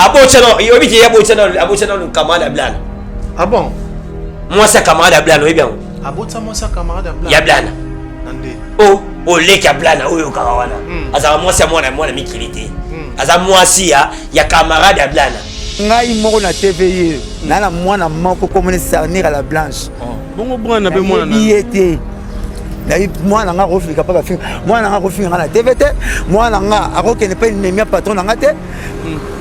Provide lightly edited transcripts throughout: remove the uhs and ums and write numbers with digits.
Abochano, il y a Abochano, le camarade Blan. Ah bon? Moi, c'est camarade Blan, oui bien. Abotsa, moi, c'est camarade Blan. Yablan. Oh, les Kablana, oh, Karawana. Azar, moi, c'est moi, la mikilité. Azar, moi, si, il y a camarade Blana. Ngai moko na TV na mwana moko comme sarnir à la blanche. Bon bon na be mwana na. Yete. Na mwana nga refika pa film. Mwana nga refika na TVT. Mwana nga akokene pa nemia patron na ngate.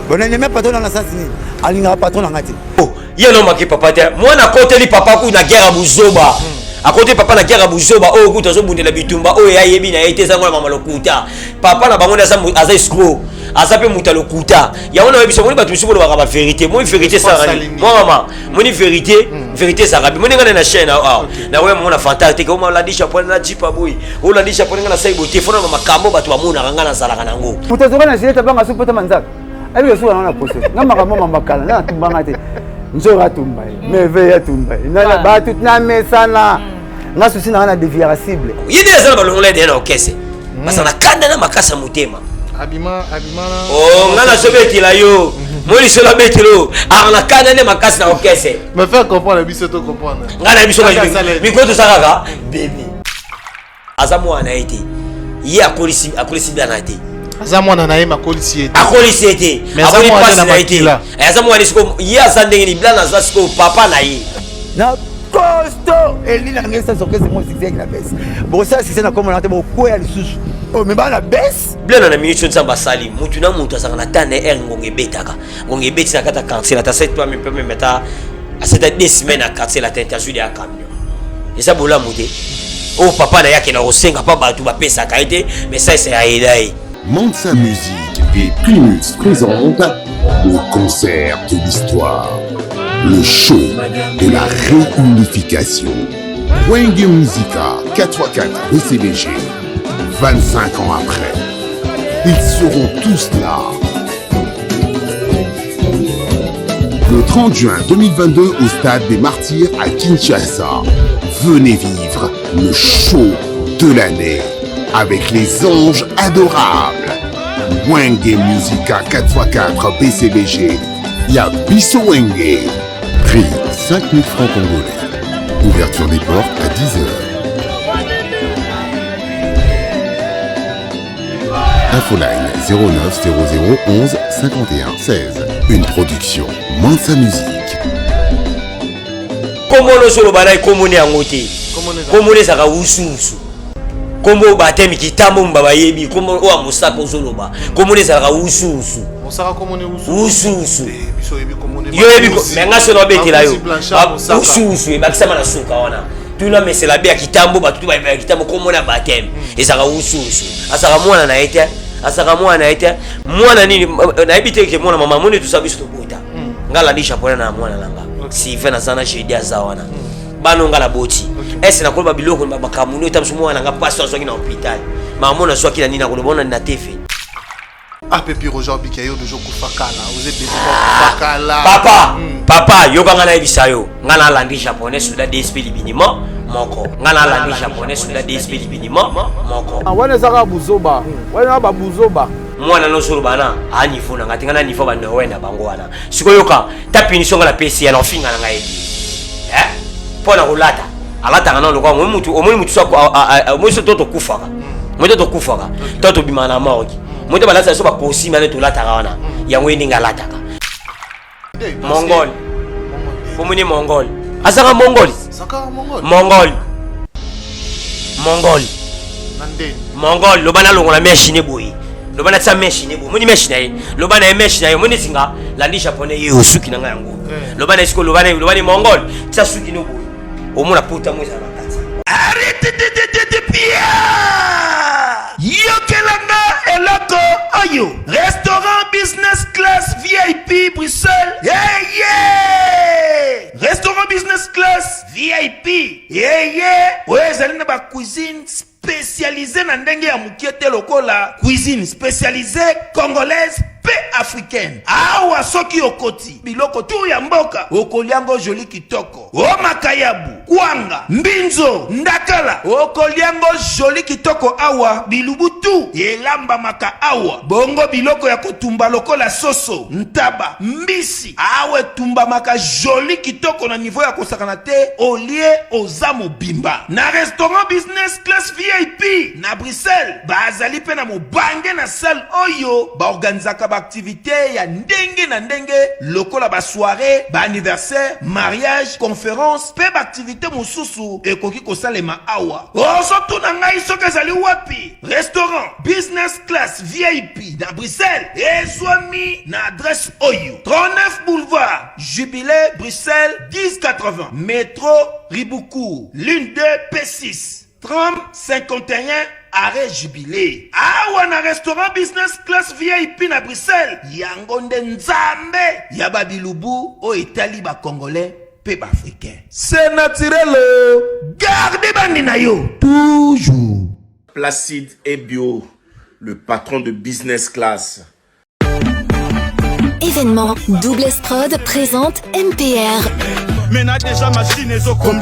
Bon nemia patron na sens ni. Alinga patron na ngate. Oh, yeno maki papa te. Mwana koteli papa ku na guerre buzoba. À côté papa na guerre buzoba oh écoute ozo bundela bitumba oh ya yebi na été zango mama lokuta. Papa na bango na aza escroc. Azape muta lokuta ya ona webiso moni batu sibolo ba vérité moi vérité ça moi maman moni vérité ça rabi moni ngana na chaîne na we mona fantastique o mala disha pona na jipa boy o la disha pona na saibo telefone na makambo batu ba mona ngana zalaka nango mutazoka na jeta banga supota manzaka abi yo suwa na poste na makambo makala na tumbanga te nzora tumba merveille tumba na batu na mesana na susi na dévier cible yidi ezala balongole de na okese basa na kanda na makasa mutema Abima oh ngana sobeti la yo moi c'est la betelo ala kana ne makasi na okese me faire comprendre biso to comprendre ngana biso mi ko to saka bébé azamu ana été ya akolisi bana été azamu ana na makolisi été akolisi été mais azamu ana na été azamu ani siko ya sandenge ni blana za siko papa na ye na costo elina ngesa sokese mo sikeki na besi bo ça c'est na comme on a bo ko ya lisusu oh mais ba na besi blana na minute nzamba sali mutu na mutu asanga na tane ngonge betaka ngonge beti na kata cancel ata 7 toi même meta à cette 2 semaines à cancel ata interview ya camion et ça bola muté oh papa na yake na osenga pa batu ba pesa ka été mais ça c'est aidai Mansa Musique et Primus présente le concert de l'histoire, le show de la réunification. Wenge Musica 4x4 BCBG, 25 ans après, ils seront tous là. Le 30 juin 2022 au stade des Martyrs à Kinshasa, venez vivre le show de l'année avec les anges adorables. Wenge Musica 4x4 BCBG, Yabiso Wenge. Prix 5 000 francs congolais. Ouverture des portes à 10h. Infoline 09 00 11 51 16. Une production Mansa Musique. Comment le solo balai komone angote. Komone saka ususu. Kombo batemi kitambo mbaba yebi kombo o amusaka zoloba. Komone saka ususu. Mosaka komone ususu. Ususu. Biso yebi komone. Yo yebi menga solo betela yo. Ususu bakisama na suka wana. Tuna mesela bia kitambo batutu ba kitambo komona batemi. Esaka ususu. Asaka mwana na ete. Asaka mwana ete. Mwana nini na ebite ke mwana mama mone tusabiso to bota. Ngala ndisha pona na mwana langa. Si fena sana shedi azawana. Bano ngala boti. Ese na kolba biloko ba kamuno tamsumo wana nga pastor soki na hôpital. Mamona soki na nina kolobona na TV. Ah pepi Roger Bikayo de joko fakala. Vous êtes fakala. Papa, yoka ngana ebisayo. Ngana landi japonais suda DSP libinimo moko. Ngana landi japonais suda DSP libinimo moko. Wana saka buzoba. Wana ba buzoba. Mwana no solo bana ani funa ngati ngana ni fo ba no wenda bango wana. Sikoyoka tapiniso ngala pesi ya nofinga na ngaedi. Pona kulata. Alata ngana lokwa mutu omoni mutu sako moyo toto kufaka. Moyo toto kufaka. Toto bimana maoki. Moyo balasa so ba kosi mane to lata wana. Yango ndinga lataka. Mongol. Komuni Mongol. Asaka Mongol. Saka Mongol. Mongol. Nande. Mongol lobana longola meshi ne boyi. Lobana tsa meshi ne boyi. Moni meshi na ye. Lobana e meshi na ye. Moni singa landi japonais ye osuki na yango. Lobana siko lobana Mongol. Tsa suki no boyi. Omona puta moza na kati. Arrête de pia. Yokelanga eloko ayo. Restaurant business class VIP Bruxelles. Yeah. Restaurant business class VIP. Yeah. Ouais, zali na ba cuisine spécialisée na ndenge ya mukiete lokola cuisine spécialisée congolaise pe africaine. Awa soki okoti biloko tu ya mboka okoliango joli kitoko. O makayabu, kwanga, mbinzo, ndakala okoliango joli kitoko awa bilubutu elamba maka awa. Bongo biloko ya kotumba lokola soso, ntaba, mbisi awe tumba maka joli kitoko na niveau ya kosakana te olie ozamo bimba. Na restaurant business class VIP na Bruxelles bazali pe na mobange na salle oyo ba organizaka ba activité ya ndenge na ndenge lokola ba soirée, ba anniversaire, mariage, conférence pe ba activité mosusu ekoki kosalema awa. Ozo tuna ngai soki ezali wapi? Restaurant business class VIP na Bruxelles ezwami na adresse oyo 39 boulevard Jubilé Bruxelles 1080 métro Riboucourt l'une 2 P6 30 51 arrêt Jubilé. Awa na restaurant business class VIP na Bruxelles yango nde nzambe ya babilubu o etali ba congolais pe ba africain. C'est naturel. Gardez bandi na yo toujours. Placide et Bio, le patron de business class. Événement Double Prod présente MPR.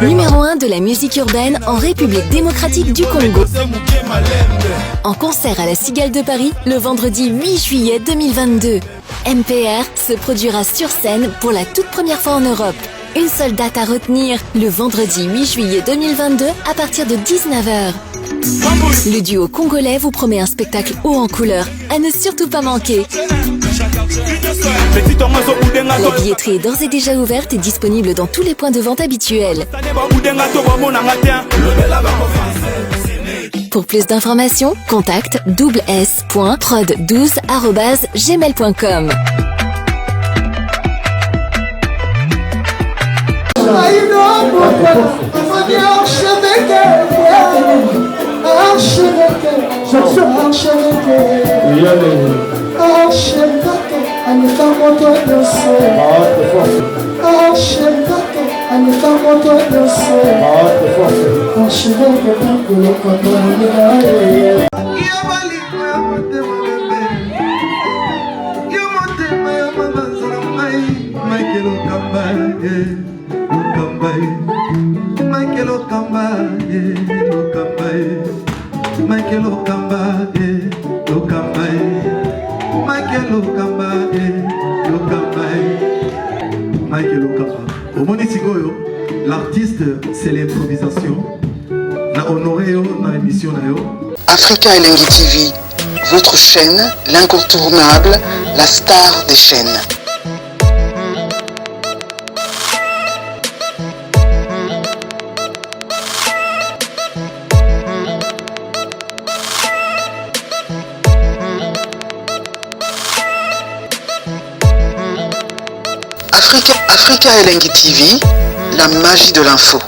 Numéro 1 de la musique urbaine en République démocratique du Congo. En concert à la Cigale de Paris le vendredi 8 juillet 2022. MPR se produira sur scène pour la toute première fois en Europe. Une seule date à retenir, le vendredi 8 juillet 2022 à partir de 19h. Le duo congolais vous promet un spectacle haut en couleur, à ne surtout pas manquer. La billetterie est d'ores et déjà ouverte et disponible dans tous les points de vente habituels. Pour plus d'informations, contacte s.prod12@gmail.com. L'artiste, c'est l'improvisation. Na honoré na émission na yo. Africa Elengi TV, votre chaîne, l'incontournable, la star des chaînes. Africa Elengi TV, la magie de l'info.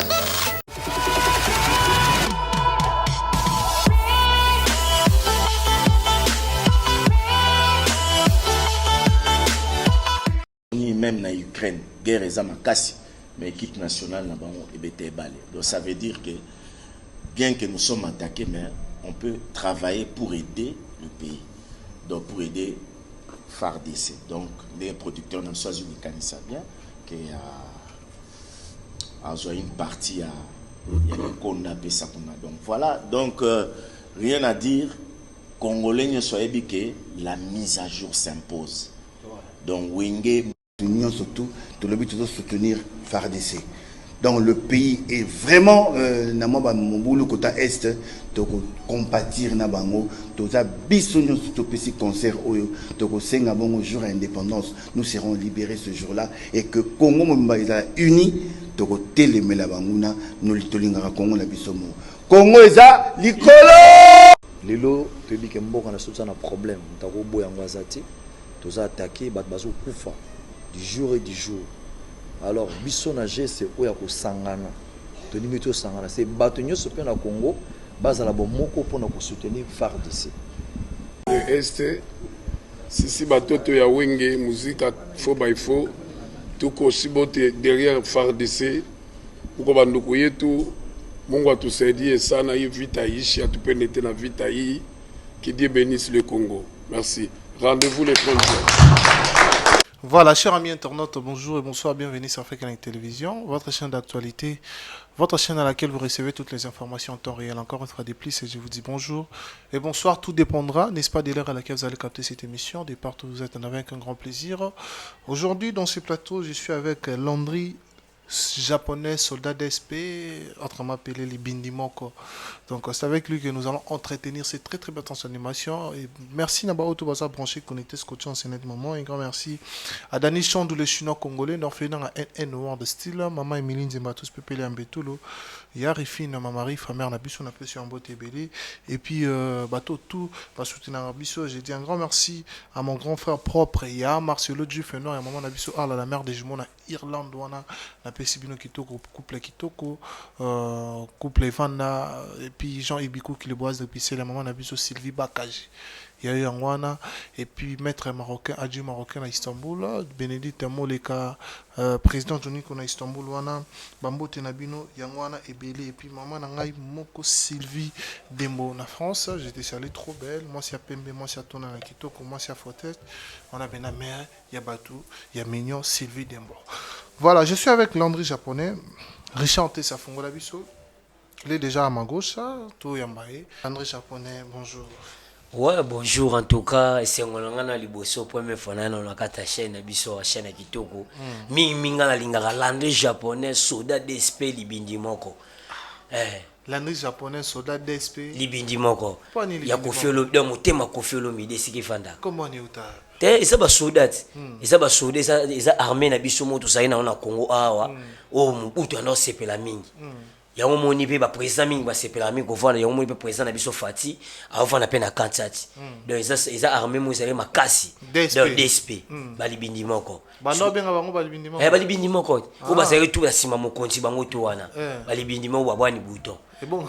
Même na Ukraine, guerre est makasi, mais l'équipe nationale n'a pas été balé. Donc ça veut dire que bien que nous sommes attaqués, mais on peut travailler pour aider le pays. Donc pour aider FARDC. Donc les producteurs n'ont pas eu ça bien que a une partie à qu'on appelle ça. Donc voilà, donc rien à dire. Congolais ne soyez que la mise à jour s'impose. Donc Wenge surtout tout le but de soutenir FARDC. Donc le pays est vraiment mon boulot côté est de compatir na bango to za bisonyo surtout petit concert oyo to ko senga bongo jour indépendance nous serons libérés ce jour-là et que Congo momba eza uni to ko telemela banguna nous litolingaka Congo na bisomo Congo eza likolo lelo tobi ke mboka na sotsa na problème ntako boya ngwazati to za attaquer bat bazo kufa du jour et du jour. Alors biso na geste oya ko sangana to limito sangana c'est batonyo sope na Congo bazala bo moko pona ko soutenir FARDC. Este sisi batoto ya Wenge musique faux by faux tuko sibote derrière FARDC uko banduku yetu Mungu atusaidie sana hii vita ishi atupende tena vita hii qui Dieu bénisse le Congo. Merci. Rendez-vous les 30 juin. Voilà, chers amis internautes, bonjour et bonsoir, bienvenue sur Africa Télévision, votre chaîne d'actualité, votre chaîne à laquelle vous recevez toutes les informations en temps réel. Encore une fois de plus, et je vous dis bonjour et bonsoir, tout dépendra, n'est-ce pas, de l'heure à laquelle vous allez capter cette émission, de partout où vous êtes, avec un grand plaisir. Aujourd'hui, dans ce plateau, je suis avec Landry, japonais soldat d'SP, autrement appelé les Bindimoko. Donc c'est avec lui que nous allons entretenir ces très belles animations. Et merci Nabao tout baza branché connecté scotché en ce moment. Un grand merci à Dani Chandou le chinois congolais, d'orphelin à NN Noir de style, maman Emiline Zembatus Pepele Ambetolo, Yarifine, ma mari, famère Nabiso, on appelle sur un beau tébélé. Et puis bateau tout, va soutenir Nabiso. J'ai dit un grand merci à mon grand frère propre, ya Marcelo Dufenor et maman Nabiso, ah la mère des jumeaux na Irlande, na Sibino Kitoko, couple Kitoko, couple Vanda, et puis Jean Ibikou qui le boise depuis c'est la maman Nabiso Sylvie Bakaji. Il y a eu Angwana, et puis maître marocain, adjoint marocain à Istanbul, Bénédicte Moleka, président Johnny à Istanbul, Bambo Tenabino, Yangwana et Belé, et puis maman Nangaï Moko Sylvie Dembo en France. J'étais salé trop belle. Moi c'est à Pembe, moi c'est à Tona Kitoko, moi c'est à Fortet. On a Bena Mère, il y a Batou, il y a Mignon, Sylvie Dembo. Voilà, je suis avec Landry japonais, Richard Tessa Fongola Bisso. Il est déjà à ma gauche, tout Yambaye. Landry japonais, bonjour. Ouais, bonjour en tout cas. C'est un liboso pour me faire un kata chaîne Bisso, chaîne Kitoko. Minga la linga Landry japonais, soda d'SP Libindimoko. Landry japonais, soda d'SP Libindimoko. Ya kofiolo, de motema kofiolo mide siki fanda. Comment on est uta? Ils ont soldats, ils ont soldats, ils ont armé na biso moto ça ina na Congo awa. Oh mubutu ando sepela mingi. Ya moni pe ba président mingi ba sepela mingi ko vana ya moni pe président na biso Fati, avant na pe na Kansati. Donc ils ont armé mo ça makasi. DSP. Ba libindimoko. Ba no benga bango ba libindimoko. Ba libindimoko. Ko ba ça tout la sima mo konti bango to wana. Ba libindimoko ba bwani bouton. Et bon.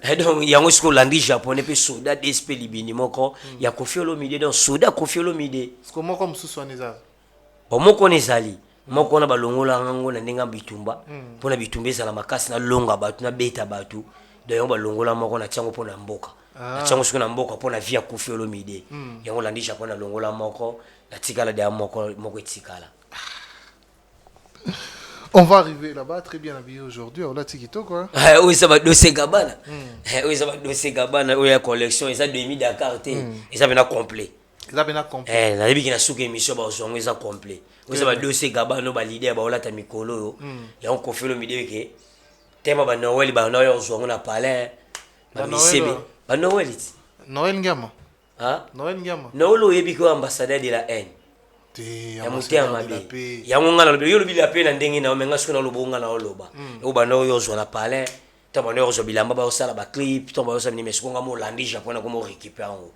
Et donc, il y a un Landry japonais, puis soldat d'SP Libindimoko, il y a Kofi Olomide, donc soldat Kofi Olomide. Est-ce que moi, comme sous-soignez ça? Bon, moi, je connais ça. Moi, je connais Balongo, Lango, Nandenga Bitumba. Pour la Bitumba, c'est la macasse, na longa batu, na beta batu. D'ailleurs, Balongo, la moko, na tiango pour la mboka. Na tiango sur la mboka pour la vie à Kofi Olomide. Il y a un Landry japonais, Longo, la moko, la tikala de moko, moko tikala. On va arriver là-bas très bien habillé aujourd'hui. On a Tikito quoi. Oui, ça va dossier Gabana. Oui, ça va dossier Gabana. Oui, la collection. Et ça demi Dakar. Et ça vient complet. Ça vient complet. La vie qui n'a souké émission, bah on est complet. Oui, ça va dossier Gabana. Bah l'idée, bah on l'a tamikolo. Et on confie le milieu que thème bah Noël, bah Noël on a parlé. Bah Noël. Bah Noël. Noël Ngama. Hein? Noël Ngama. Noël est biko ambassadeur de la haine. Ya mutema mabe ya ngonga na yo lobi la pe na ndenge na menga siko na lobonga na oloba o bana yo zo na palais to bana yo zo bilamba ba osala ba clip to ba osala ni mesiko nga mo Landry japonais comme récupérer ngo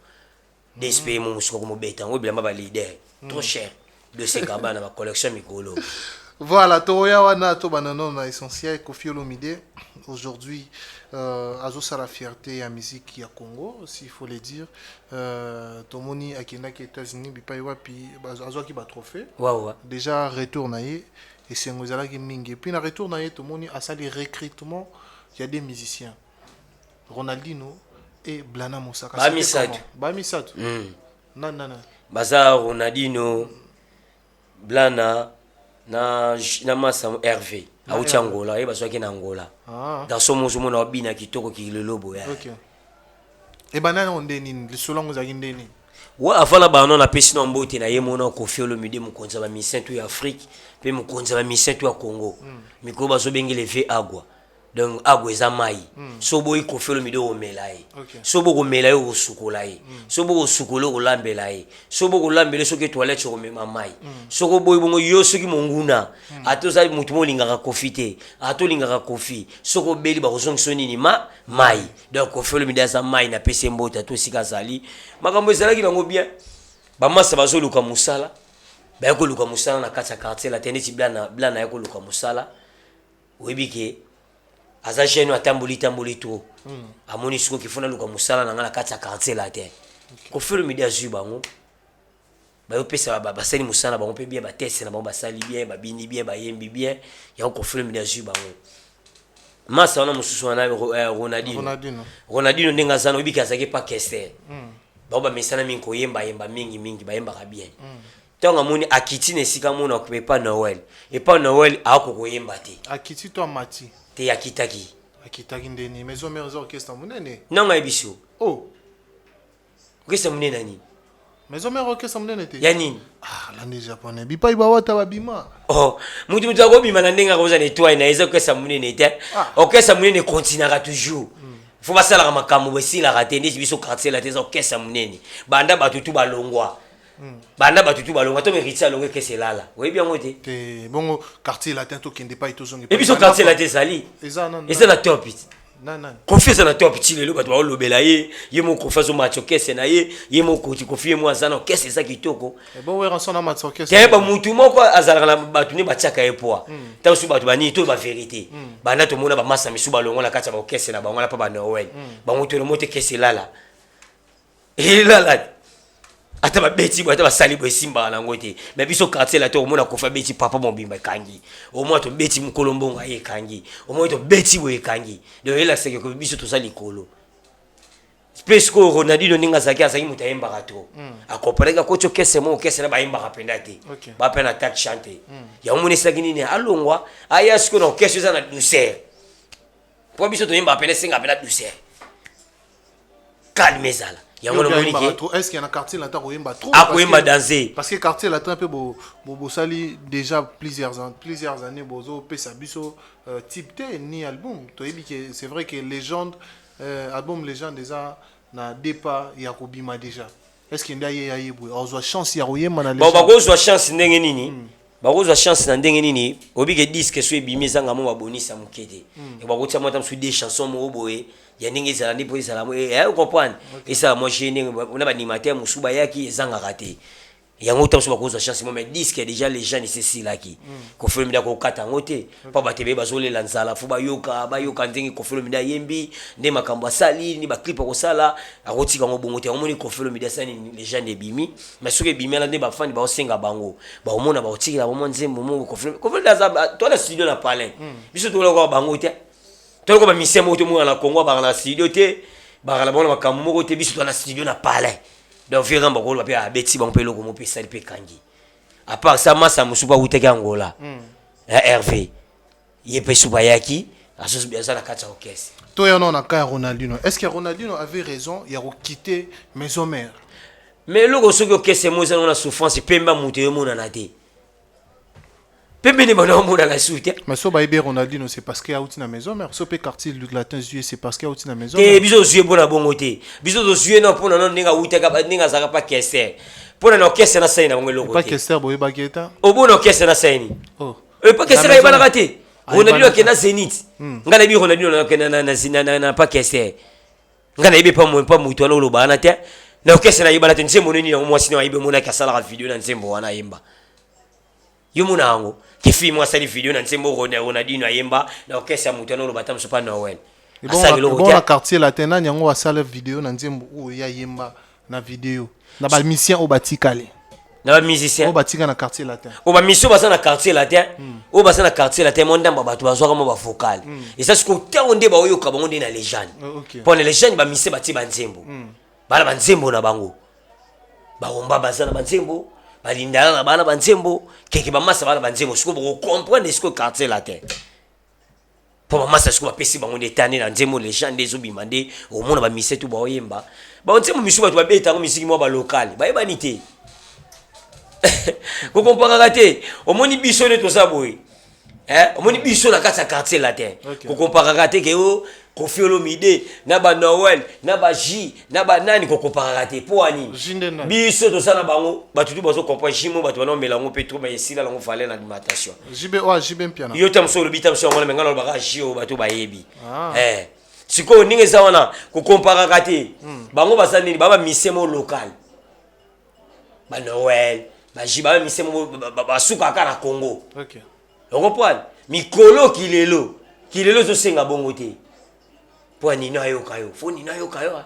DSP mo musiko comme beta ngo bilamba ba leader trop cher de ces gabana na ba collection mikolo. Voilà, Toya wana to banano na essentiel Kofi Olomide aujourd'hui azosa la fierté à musique ya Congo, s'il faut le dire. Tomoni akenda ki États-Unis bipai wapi azwa ki ba trophée. Déjà retour na ye et c'est ngozala ki mingi. Puis na retour na ye tomoni asali recrutement, il y a des musiciens. Ronaldinho et Blana Moussaka. Ba Misatu. Non. Baza Ronaldinho, Blana na masa Hervé auti Angola et baso ki na Angola dans son mozumo na bina kitoko ki le lobo ya. OK. Et banana on ndeni le solongo za ndeni. Wa afala ba non na pesi no mbote na yemo na Kofi Olomide mu konza ba mission to ya Afrique pe mu konza ba mission to ya Congo. Mikolo baso bengele ve agwa. Donc agwa eza mai. So boy Kofi Olomide o melaye. So bo ko melaye o sukolaye. So bo ko sukolo ko lambelaye. So bo ko lambele so ke toilette so mema mai. So ko boy bongo yo so ki monguna. Ato za mutu mo lingaka Kofi te. Ato lingaka Kofi. So ko beli ba ko soni ni mai. Donc Kofi Olomide eza mai na pese mbota to sika zali. Makambo ezala ki bango bien. Ba masa bazo luka musala. Ba ko luka musala na kata quartier la tenisi blana ya ko luka musala. Webike aza jeune atamboli to amoni siko kifuna luka musala na ngala kata quartier la te Kofi Olomide azu bango ba yopesa ba basali musala bango pe bien ba teste na bango basali bien ba bini bien ba yembi bien ya Kofi Olomide azu bango masa wana mususu wana Ronaldinho ndenga zana obiki azaki pa kester ba mesana mingi ko yemba mingi ba yemba ka bien tonga moni akiti ne sika mona ko pas Noël et pas Noël a ko yemba te akiti to mati te akitaki ndeni maison mère orchestre munene non ngai biso oh orchestre munene nani maison mère orchestre munene te ya nini la ndi japonais bipa ibawata babima oh mutu ko bima na ndenga ko za nettoyer na eza orchestre munene te orchestre munene continuera toujours faut pas ça la makambo besi la rater ndi biso quartier la tes orchestre munene banda batutu balongwa banda batutu balongwa to mérite longue que c'est là oui bien ngote te bongo quartier latin to kende pa itozongi et biso quartier la tes sali eza na top nan confiance na top ti lelo bato ba lobela ye mo confiance au match orchestre na ye mo ko ti confie moi ça na orchestre ça kitoko et bon ouais rançon na match orchestre te ba mutu moko azalaka na bato ne batiaka ye poa ta su bato bani to ba vérité banda to mona ba massa misu balongo na kati ba orchestre na bango la pa ba Noël ba mutu le mote kese lala et lala ata ba beti bo ata ba sali bo simba na ngote mais biso quartier la to o mona ko fa beti papa mobimba kangi o mo to beti mkolombo nga ye kangi o mo to beti bo ye kangi de la seke ko biso to sali kolo Pesco Ronaldinho ninga zaki azaki mutayemba kato akopareka kocho kese mo kese na bayemba kapenda te ba pena attaque chanter ya umune sagini ni alongwa aya siko na kese za na douceur po biso to yemba pena singa pena douceur calme zala ya ngolo moniki est-ce qu'il y a un quartier là tant yemba trop danser parce que quartier là un peu bo sali déjà plusieurs années bozo pesa biso type T ni album to yebi que c'est vrai que légende album légende déjà na dépa ya kobima déjà est-ce qu'il y a yebwe ozo chance ya koyema na légende ba kozwa chance ndenge nini ba kozwa chance na ndenge nini obike disque so ebimi zanga mo babonisa mukete e ba kotia mota msu des chansons mo boye ya ndenge ezala ndi po ezala vous comprenez et ça moi j'ai on a ba animateur musuba yaki ezanga raté yango tamso ba kozwa chance mo mais disque déjà les gens ici si laki ko film da ko kata ngote pa ba tebe bazolela nzala fu ba yoka ndenge ko film da yembi nde makambo sali ni ba clip ko sala akotika ngo bongo te omoni ko film da sani les gens de bimi mais soki bimi la nde ba fani ba osenga bango ba omona ba otikila ba monzembo mo ko film da za to la studio na palin biso to ko bango te to ko ba misemo to mo na Congo ba na studio te ba la bona makambo mo te biso to na studio na palin donc viens ba ko ba pe abeti ba mpelo ko mo pe sali pe kangi à part ça massa musuba uteka Angola Hervé yepe suba yaki asos bien ça na kata orchestre to ya non na ka Ronaldinho est-ce que Ronaldinho avait raison ya ko quitter maison mère mais logo soki orchestre mo za na souffrance pemba mutu yo mona na te pembe ne bana mona na soute mais so ba ibe Ronaldinho c'est parce qu'il y a outi na maison mère so pe quartier du latin juillet c'est parce qu'il y a outi na maison mère biso juillet bona bongo te biso do juillet na pona non ninga uteka ba ninga zaka pa kese pona na orchestre na saina bongo logo pas kese boye ba geta o bona orchestre na saini oh pas kese ba bana kate Ronaldinho ke na Zenith ngana bi Ronaldinho na pa kese ngana ibe pa mutu na lo bana te na orchestre na yibana te nsembo nini na mo sino ibe mona ka sala video na nsembo wana yemba yo mona ngo ke film wa sali video na nsembo Ronaldinho ayemba na orchestre mutu na lo batam so pa Noël bon na quartier latin na nyango wa sala video na nsembo o ya yemba na video na ba musicien o batikale na ba musicien o batika na quartier latin o ba mission basa na quartier latin o basa na quartier latin mon ndamba bato bazwa kama ba vocal et ça ce que onde ba oyoka bango ndina légende pour les légendes ba mission bati ba nsembo bala ba nsembo na bango ba omba basa na ba nsembo balindana na bana ba nsembo keke ba massa bana ba nsembo siko bo comprendre ce que quartier latin pour ba massa siko ba pesi bango ndetane na nsembo légende ezo bimande o mona ba mission tu ba oyemba ba nsembo mission bato ba beta ngo misiki mo ba local ba yeba nité ko compara te omoni biso ne to sa boy omoni biso na kata quartier latin ko compara te ke o ko fiolo mide na ba Noël na ba J na ba nani ko compara te po ani biso to sa na bango batutu bazo comprendre jimo batu bana melango pe trop ba esila lango fallait na alimentation jibe piano yo tamso lo bitam so ngala ngala ba jio batu ba yebi siko ninge za wana ko compara te bango basa nini baba misemo local ba Noël bajiba misemo basuka kana Congo OK okopwana mikolo kilelo zo senga bongo te po ni na yo kayo fo ni na yo kayo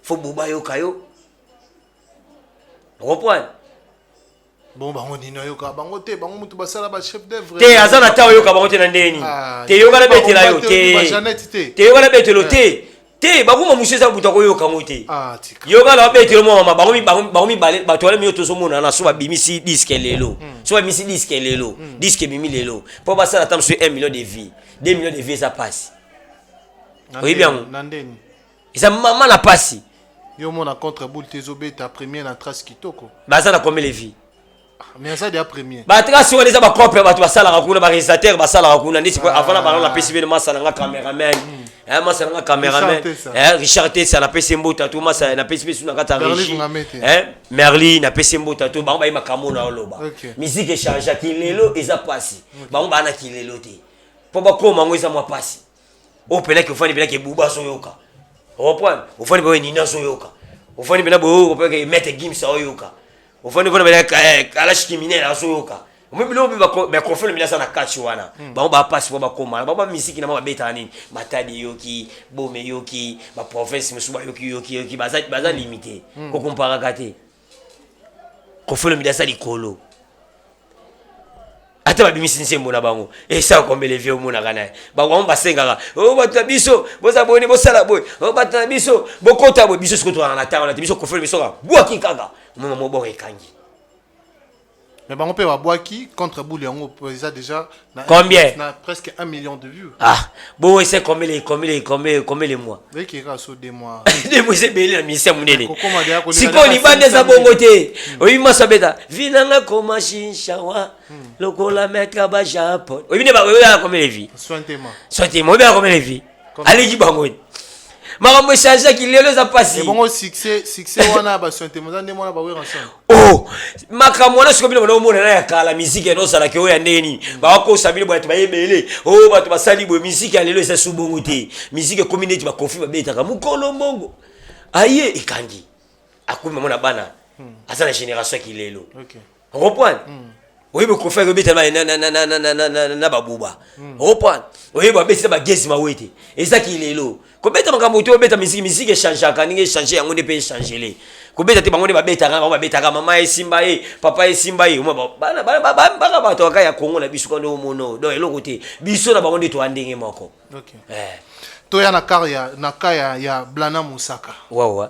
fo buba yo kayo okopwana bon bango ni na yo ka bango te bango mutu basala ba chef d'œuvre te azana tawo yo ka bango te na ndeni te yo kana betela yo te yo kana betelo te te bakuma monsieur za buta ko yoka ngote ah tika yoka la bete mo mama bakomi balé batwala miyo to somona na so ba bimisi disque lelo so ba bimisi disque lelo disque bimi lelo po ba sala tam sur 1 million de vies 2 millions de vies ça passe oui bien nandeni ça maman na passe yo mona contre boule tezobe ta premier na trace kitoko ba ça na combien les vies mais ça déjà premier ba trace on les a ba copie ba to ba sala rakuna ba réalisateur ba sala rakuna ndisi ko avant na ba la PCB de massa na cameraman massa na cameraman Richard Tessa na PCB tatu massa na PCB suna kata régie Merli na PCB tatu ba ba makamo na loba musique échange kilelo eza passe ba ba na kilelo te po ba ko mango eza mo passe o pena ke fani pena ke buba so yoka o point o fani ba ni na so yoka o fani pena bo o pena ke mette gims so yoka o fani pena kalash criminel so yoka o me bilo ba confirme mina sana catch wana ba ba passe ba koma ba musique na ba beta nini matadi yoki bome yoki ba province musuba yoki baza limité ko compara kate confirme mina ça likolo ata babimisi nsembo na bango esa kombele vieux mona kana ba kwa mba sengaka o bata biso boza boni bosala boy o bata biso bokota boy biso sikoto na tanga na biso confirme biso ka bwaki kaka mama mobo ekangi mais bango pe ba bwaki contre boule yango ça déjà combien na presque 1 million de vues ah bon c'est combien les mois dès qu'il reste 2 mois des mois c'est belé la mission munene siko ni bande za bongote oyi masabeta vinanga koma shinchawa lokola meka ba Japon oyi ne ba oyi combien les vies sointema oyi combien les vies allez bango makambo échange qui lelo za passer bon succès wana ba sointema za ndemo na ba wera ensemble oh makambo na siko bino mona na ya kala musique no sala ke oya ndeni ba ko sabili bwa tubayebele oh ba tubasali bo musique lelo esa subongo te musique community ba confie ba beta ka mukolo mbongo aye ikangi akumi mona bana asa na génération qui lelo OK reprendre oui be confie beta na babuba reprendre oui ba beta ba gesi ma wete esa qui lelo ko beta makambo to beta musique change kaninge changer yango de pe changer ko beta te bango de ba beta ka mama esimba papa esimba bana ba to ka ya Congo na biso kondo mono do eloko te biso na bango de to andenge moko OK to ya na kaya ya Blana Musaka wawa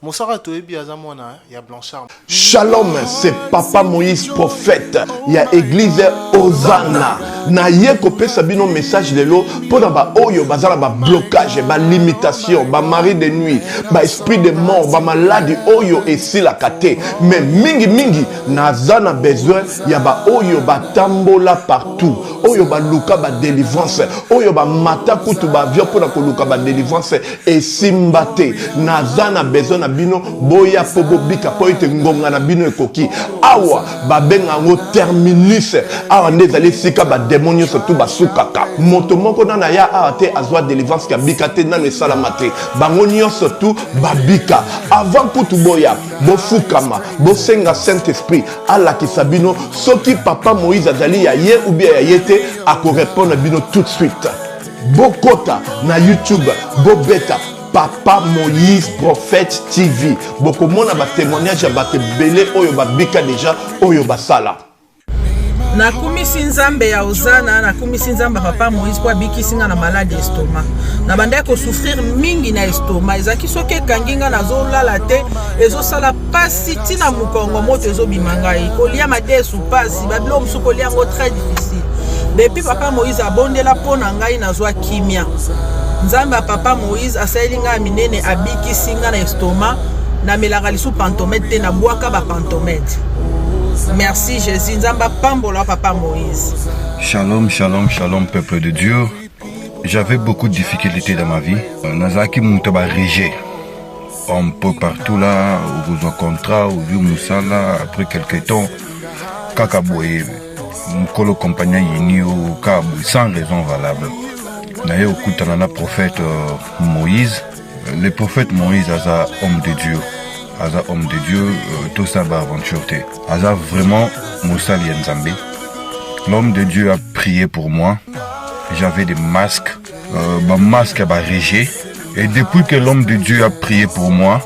Moussara Toebi Azamona, il y a Blanchard. Shalom, c'est Papa Moïse prophète. Il y a église Hosanna. Na ye kopé sabino message de l'eau pour ba oyo bazala ba blocage, ba limitation, ba mari de nuit, ba esprit de mort, ba maladie oyo et si la kate. Mais mingi nazana besoin ya ba oyo ba tambola partout. Oyo ba luka ba délivrance, oyo ba mata kutu ba vio pour na luka ba délivrance et simbate. Nazana besoin na bino boya pobo bika po ite ngonga na bino ekoki awa babenga ngo terminus awa ndezali sika ba démonio surtout basukaka moto moko na ya ate azwa délivrance ka bika te na esala mate bango nyonso surtout babika avant kutu boya bofukama bosenga Saint Esprit ala kisabino soki Papa Moïse azali ya ye ou bien ya yete ako répondre bino tout de suite bokota na YouTube bobeta Papa Moïse prophète TV. Beaucoup de monde a témoignage à belé oyo babika déjà oyo basala. Na kumisi nzambe ya Ozana na kumisi nzambe Papa Moïse kwa biki singa na malade estomac. Na banda ko souffrir mingi na estomac. Ezaki soke kanginga na zo lala te ezo sala pasi tina mukongo moto ezo bimangai. Kolia mate sou pasi bablo msu kolia ngo très difficile. Depuis Papa Moïse abondela pona ngai na zo kimia. Nzamba Papa Moïse asayelinga minene abiki singa na estomac na melagalisu pantomètre na boaka ba pantomètre. Merci Jésus, Nzamba pambola Papa Moïse. Shalom, shalom, shalom peuple de Dieu. J'avais beaucoup de difficultés dans ma vie. Nazaki Moutaba Régé. Un peu partout là, où vous en contrat, où vous Moussala, après quelques temps, Kakaboye, Mkolo compagnon Yinio, Kabou, sans raison valable. D'ailleurs, au coup de prophète Moïse, le prophète Moïse est un homme de Dieu. Aza homme de Dieu, tout ça va aventure. Aza vraiment Moussa Lienzambe. L'homme de Dieu a prié pour moi. J'avais des masques, ma masque a régé. Et depuis que l'homme de Dieu a prié pour moi,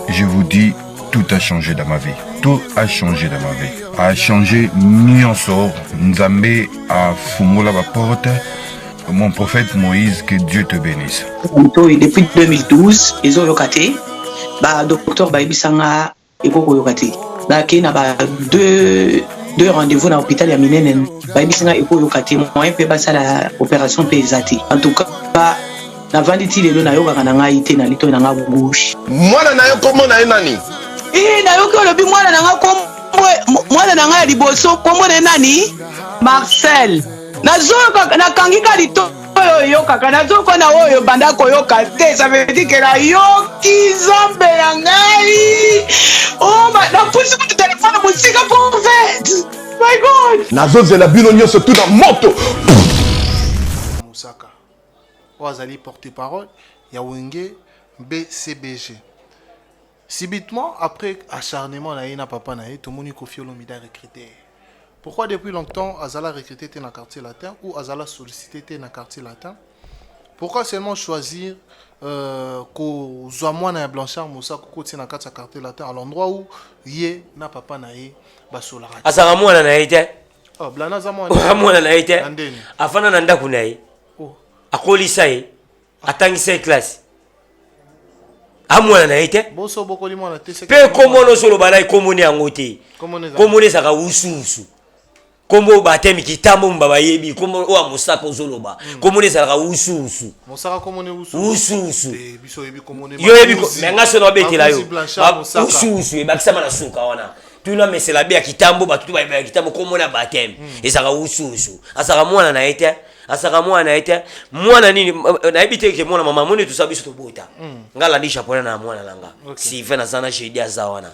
je vous dis, tout a changé dans ma vie. Tout a changé dans ma vie. A changé Nyonso. Nzambe a fumula la porte. mon prophète Moïse, que Dieu te bénisse. Depuis 2012, ils ont yokaté. Docteur Baibisanga et Koko yokaté. Qui n'a pas deux rendez-vous dans l'hôpital ya minene. Baibisanga et Koko yokaté. Moi, je peux la opération pesate. En tout cas, na vanditi lelo na yoka kana ngai te na lito na nga bouche. Mwana na yo komo na nani? Na yo ko lobi mwana na nga komo mwana na nga liboso komo na nani? Marcel. Nazo na kangika lito yo kaka nazo ko na oyo banda ko yo kate ça veut dire que la yo ki zombe ya ngai. Oh na pusi ku téléphone musika prophète. My God. Nazo zela bino nyonso tout na moto. Musaka. Oazali porte-parole, Yawenge BCBG. Subitement, après acharnement, na papa na tout le monde Kofi Olomide recruté. Pourquoi depuis longtemps Azala recruté dans le quartier latin ou Azala sollicité dans le quartier latin? Pourquoi seulement choisir que Zouamouana et Blanchard Moussa Koko dans le quartier latin à l'endroit où Yé na papa na basola? Azala Mouana na été. Oh, Blana Zamouana. Mouana na été. Afana nanda kunayi. Akolisa ye atangisa classe amwana na ite boso bokoli mwana te pe komono solo bana ikomone yango te komone saka ususu kombo batemi kitambo mbaba yebi kombo o musaka ozoloba komone saka ususu musaka komone ususu biso yebi komone yo yebi menga sono betela yo ususu e bakisama na suka wana tuna mesela bia kitambo batutu ba kitambo komona batemi esaka ususu asaka mwana na ite asaka mwana ete mwana nini na ebite ke mwana mama mone tusabiso to bota ngala ndisha pona na mwana langa si vena sana shedia za wana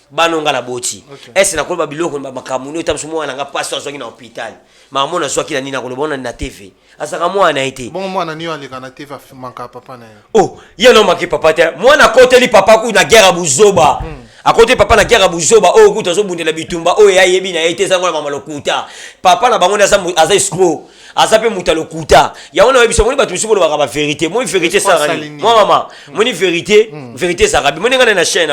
bano ngala boti ese na kolba biloko ba makamuni utamsu mwana nga paso azwangi na hospital mama mona zwaki na nina kolobona na TV asaka mwana ete bon mwana niyo alika na TV manka papa na oh ye no maki papa te mwana koteli papa ku na guerre buzoba akote papa na guerre buzoba o kuta zo bundela bitumba o ya yebi na ete zango na mama lokuta papa na bango na za escroc azape mutalo kuta ya wana webiso moni batu misubo ba vérité moi vérité ça rani moi maman moni vérité vérité ça rabi moni ngana na chaîne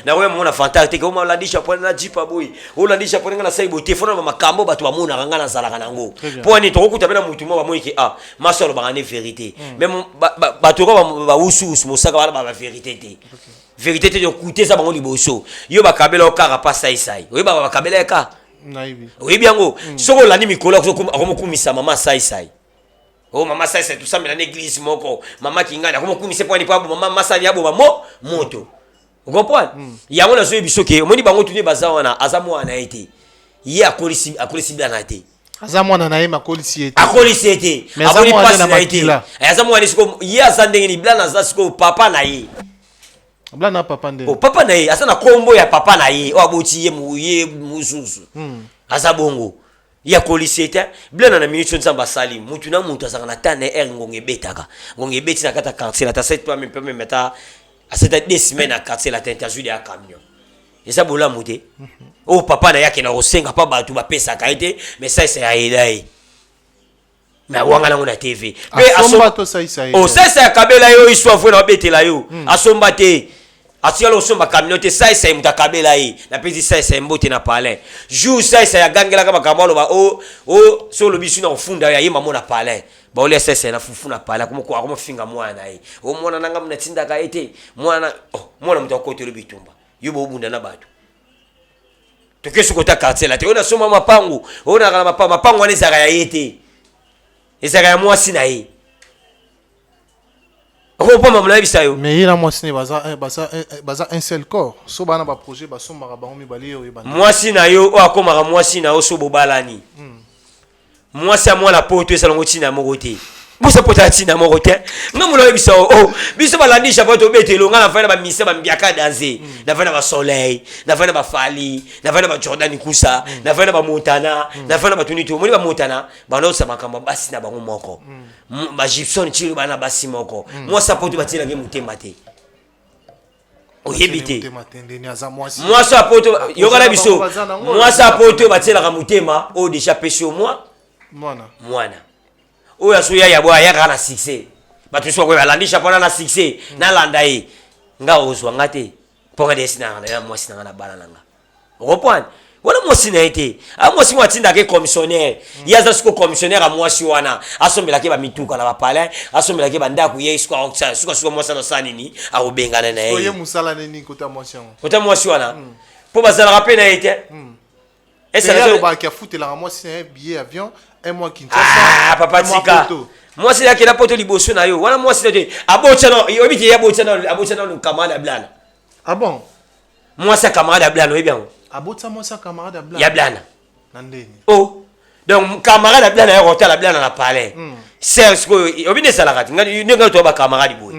na wewe mona fantastique o mala disha pona na jipa boy o la disha pona ngana saibo telefone ba makambo batu ba mona ngana zalaka nango poni to kuta bena mutu mo ba moi ki masolo ba ngane vérité même batu ko ba usu musaka wala ba vérité te vérité te de kuter ça bango liboso yo ba kabela o kara pa sai sai o ba kabela ka naibi oui bien go soko lani mikolo ko kumisa mama sai sai oh mama sai sai tout ça mais dans l'église moko mama kingana ko kumisa point pas mama masa ya bo moto vous comprenez ya mona zo biso ke moni bango tuni bazawana azamu ana été ye akolisi bana te azamu ana na yema kolisi été mais azamu ana na makila azamu ana siko ye azandenge ni blana za siko papa na ye blana papa ndenge oh papa na ye asana kombo ya papa na ye o aboti ye mususu asa bongo ya koliseta blana na minute nzamba sali mutu na mutu asaka na tane ngonge betaka ngonge beti na kata quartier la ta 7 pas même meta à cette 2 semaines à quartier la tente azuli ya camion esa bola muté oh papa na yake na osenga pa batu ba pesa kaite mais ça c'est aidai mais wanga na ngona TV pe asomba to sai oh ça c'est kabela yo histoire fo na betela yo asomba te atia lo somba communauté ça c'est mutakabela yi na pezi ça c'est mbote na palais jour ça c'est ya gangela kama kamalo ba o so lo bisu na ofunda ya yima mona palais ba ole ça c'est na fufu na palais como finga mwana yi o mona nanga mna tinda ka ete mwana mona mutakote lo bitumba yubo bunda na batu to kesu kota quartier la te ona soma mapangu ona kana mapangu ane zaka ya yete ezaka ya mwasi na yi mais il a moi c'est baza un seul corps so bana ba projet ba somba ba bango mibali yo ebana mwasi na yo o akoma mwasi na yo so bobalani mwasi a moi la poto esalongo tina moko te bosa pota tina moko te ngamulo ebisa o biso balandisha poto betelo ngana fana ba mise ba mbiaka danser na fana ba soleil na fana ba fali na fana ba Jordan Kusa na fana ba Montana na fana ba tunito moni ba Montana bano sa makamba basi na bango moko ba Gibson tiri bana basi moko moi sa poto batila nge mutema te o yebite moi sa poto yokala biso moi sa poto batila ka mutema o déjà péché au moi mwana o ya soya ya boya ya kana succès batu so ko balandisha pona na succès na landa yi nga ozwa ngate ponga desina na ya mwasi na bana nanga o point Voilà moi si na été. Ah moi si moi tinda ke commissionnaire. Il y a ça commissionnaire à moi si wana. Asombela ke ba mituka na ba palais, asombela ke ba ndako ye siko onxa, siko moi ça no sanini, a obengana na ye. Oye musala nini kota moi si wana. Kota moi si wana. Pour bazala rappeler na été. Et ça là ba ki a foutu la moi si un billet avion, un mois Kinshasa. Ah papa tika. Moi c'est là que la poto liboso na yo. Voilà moi c'est là. Abotchano, obiti ya abotchano no camarade Ablana. Ah bon? Moi c'est camarade Ablana, oui bien. Abotsa moi ça camarade Ablana. Ya Blana. Nandeni. Oh. Donc camarade Ablana ya hotel Ablana na parler. C'est ce que obine ça la rate. Nga to ba camarade boy.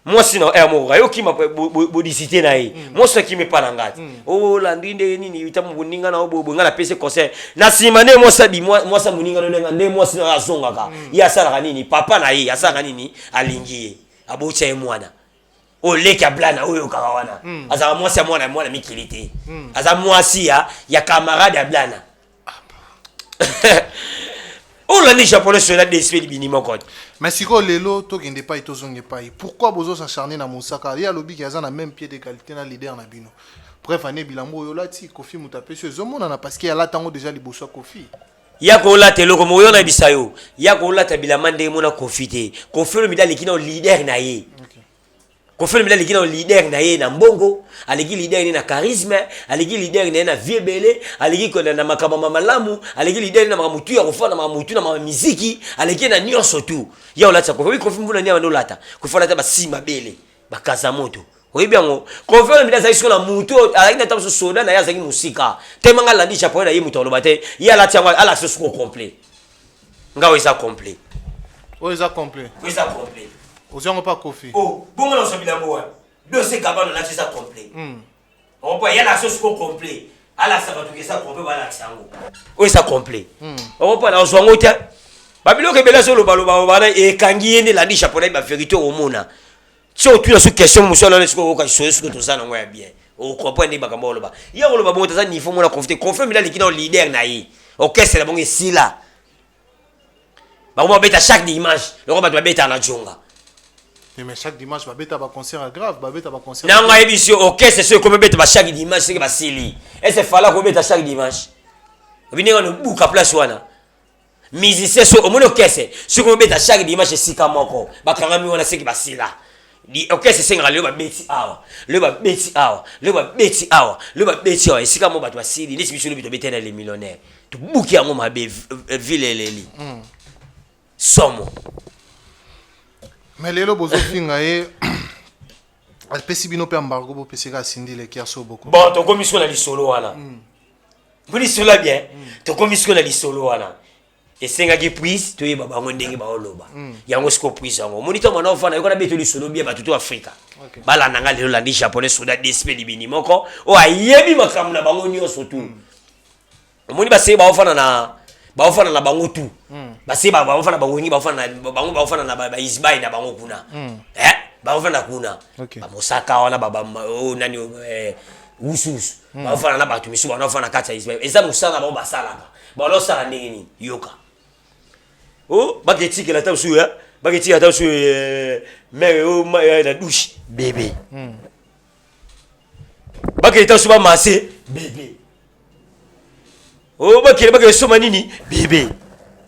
Moi sinon mo yo ki ma bodicité na yi. Moi ce qui me parle ngati. Oh la ndinde nini itamu buninga na obo nga na pese conseil. Na simane moi ça di moi ça muninga no ngande moi sinon azonga ka. Ya sala nini papa na yi ya sala nini alingiye. Abotsa e mwana. O leki Ablana oyo kawana. Aza moi c'est mwana mikilité. Aza moi si ya camarade Ablana. Oh la ni japonais sur la DSP bini moko. Mais si ko lelo to kende pa to zonge pa. Pourquoi bozo s'acharner na Moussaka? Il y a lobby qui a na même pied d'égalité na leader na bino. Bref, ane bilambo yo lati Kofi Mutape sur zomona na parce qu'il y a là tango déjà liboso Kofi. Ya ko la telo ko moyo na bisayo. Ya ko la tabilamande mona Kofi te. Kofi lo midali kino leader na ye. Kofi le midali kino leader na ye na mbongo, aliki leader ni na charisme, aliki leader ni na vie belle, aliki ko na makaba malamu, aliki leader na mamutu ya kufana mamutu na muziki, aliki na nyonso tu. Ya olata Kofi Kofi mbuna ni ando lata. Kofi lata ba sima bele, ba kaza moto. Oui bien ngo. Kofi le midali sa na mutu, aliki na tamso soda na ya zaki musika. Temanga landi chapo na ye mutu lo bate. Ya la tiangwa ala so complet. Nga weza complet. Weza complet. Weza complet. Aux gens pas Kofi. Oh, bon on s'habille là moi. Deux c'est cabane là c'est ça complet. On peut y a la sauce complet. À la ça va tout que ça complet va la sango. Oui ça complet. On peut là on soit ngotia. Babilo ke bela solo balo bana e kangi ene la ni japonais ba vérité au mona. Si on tue sur question monsieur là est-ce que ce que tout ça non ouais bien. On comprend ni ba kambo loba. Ya lo ba bon ça ni faut mona confiter. Confirme là l'équipe leader na yi. OK c'est la bonne ici là. Ba on va mettre chaque dimanche. Le on va mettre na jonga. Mais chaque dimanche, va bêta un concert grave, va bêta un concert. Non, moi, ok, c'est sûr que bêta chaque dimanche, c'est que va sili. Et c'est fallait qu'on bêta chaque dimanche. Venez on boucle à place wana. Musicien so au moins ok c'est. Ce qu'on bêta chaque dimanche c'est sika moko. Ba kangami wana c'est que va sila. Di ok c'est singa le ba beti awa. Le ba beti awa. Le ba beti awa. Le ba beti awa. Sika mo ba to sili. Les biso le bito bêta les millionnaires. Tu boucle à mo ma be ville leli. Somo. Mais les lobos au finga et al pesi bino pe embargo bo pesi ka sindi le kia so beaucoup. Bon, ton commission na li solo wana. Vous dites cela bien. Ton commission na li solo wana. Et senga ki prise to yeba bango ndenge ba oloba. Yango siko prise yango. Monitor mwana ofana yoko na beto li solo bien ba tutu Afrika. Bala nanga lelo landi japonais soda DSP libini moko. O ayebi makamu na bango nyonso tu. Omoni ba se ba ofana na baofana na bango tu basi baofana bango ngi baofana bango baofana na ba isbai na bango kuna baofana kuna ba mosaka wana baba nani usus baofana na batu misu baofana kata isbai eza musana ba basalaka ba lo sala nini yoka oh bageti ke la tasu ya bageti ya tasu mais na douche bébé bageti tasu ba masse bébé. Oh, bakele soma nini bébé.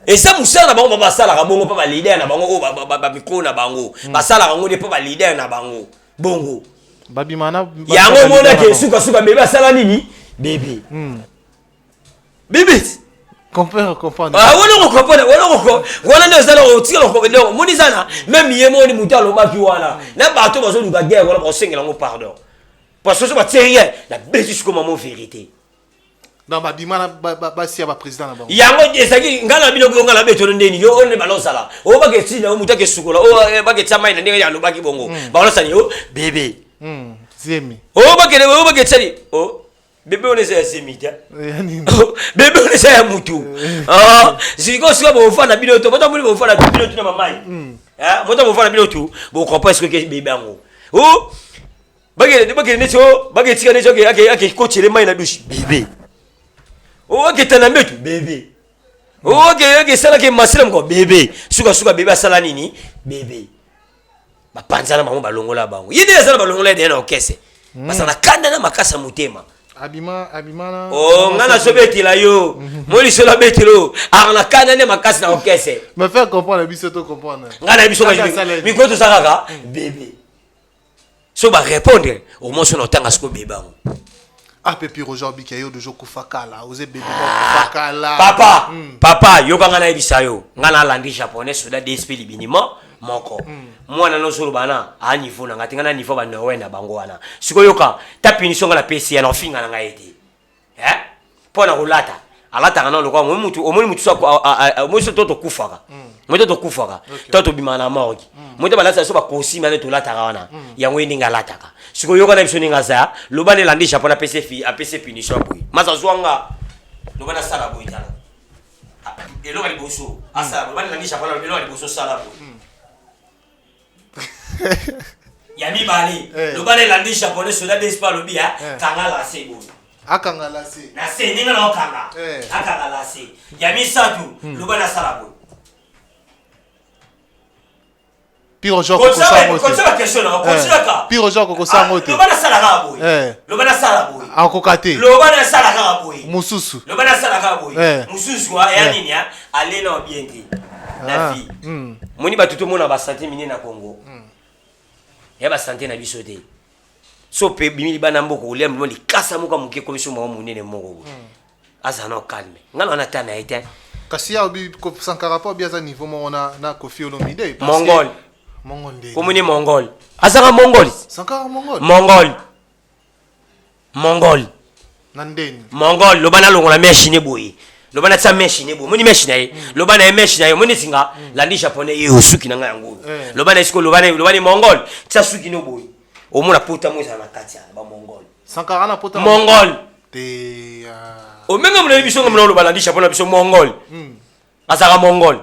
Et ça musala na bango ba sala ka bongo pa ba leader na bango o ba micro na bango. Ba sala ka ngone pa ba leader na bango. Bongo. Babimana yango mona ke suka bébé sala nini bébé. Bébé. Comprendre. Ah wana ndio sala o tika ko ndio moni sana même yemo ni mutalo baki wana. Na bato bazo luka guerre wala ko sengela ngo pardon. Parce que ça va tirer la bêtise comme mon vérité. Non, bah, bimana, si ba président là-bas. Yango, ezaki, ngana bino ko ngala beto ndeni, yo on ne balonsala. O ba ke tina, o mutake sukola, o ba ke tsama ina ndenge ya lobaki bongo. Balonsani yo, bébé. Zemi. O ba ke tsani, o bébé on essaie Zemi ta. Bébé on essaie mutu. Ah, ziko siko bo fana bino to, bota muri bo fana bino tu na mamai. Bota bo fana bino tu, bo comprendre ce que bébé ngo. O ba ke neto, ba ke tika neto ke coach le mai na douche, bébé. Ok, t'en as mis bébé. Ok, ça là qui est massé encore bébé. Suka bébé sala nini bébé. Ba panza na bango balongo la bango. Yede ça na balongo la dena okese. Parce na kanda na makasa mutema. Abima. Oh, ngana so betila yo. Moi so la betilo. Arna kana ne makasi na okese. Me faire comprendre biso to comprendre. Ngana biso ka mi ko to saka bébé. So ba répondre au moins son otanga sko bébé. Ah Pepi aujourd'hui qui yo de joko fakala, ose bébé fakala. Papa, yo ngana ebisa yo. Ngana langue japonais soda DSP libinimo. Moko mwana no solo bana a niveau na ngati ngana niveau ba no wena bango wana siko yoka ta punition ngala PC ya no finga na ngaiti pona kulata alata kana lokwa mutu omoni mutu sa moso toto kufaka moto to kufaka toto bimana maoki moto balasa so ba kosima ne to lata kana yango ini ngalata ka siko yoka na bisoni ngaza lobane landisha pona PC a PC punition boy maza zwanga lobana sala boy tala elo bali boso asa lobane landisha pona elo bali boso sala boy Yami bali lo bale landi japonais soda d'espoir lo bia kangala se bo akangala se na se ninga na okanga akangala se yami satu lo bana sala bo Piro joko ko sango te ko sa question na ko saka Piro joko ko sango te lo bana sala ga bo lo bana sala bo akokate lo bana sala ga bo mususu lo bana sala ga bo mususu wa ya nini ya ale na bienti na fi moni batuto mona ba santé mini na Congo ya ba santé na biso te so pe bimili bana mboko ulem mo likasa muka muke komisho mo munene moko asa na calme ngalo na tana ite kasi ya obi ko sankara pa biaza niveau mo na Koffi Olomide Mongol Mongol komuni Mongol asaka Mongol sankara Mongol nandeni Mongol lobana longola meshi ne boyi lobana tsa meshi ne bo moni meshi na ye lobana e meshi na ye moni singa landi japonais ye osuki na nga yango lobana isko lobana Mongol tsa suki no boyi o mona puta mo za na katia ba Mongol sankara na puta Mongol te o menga mona biso ngam no lobana landi japonais biso Mongol asaka Mongol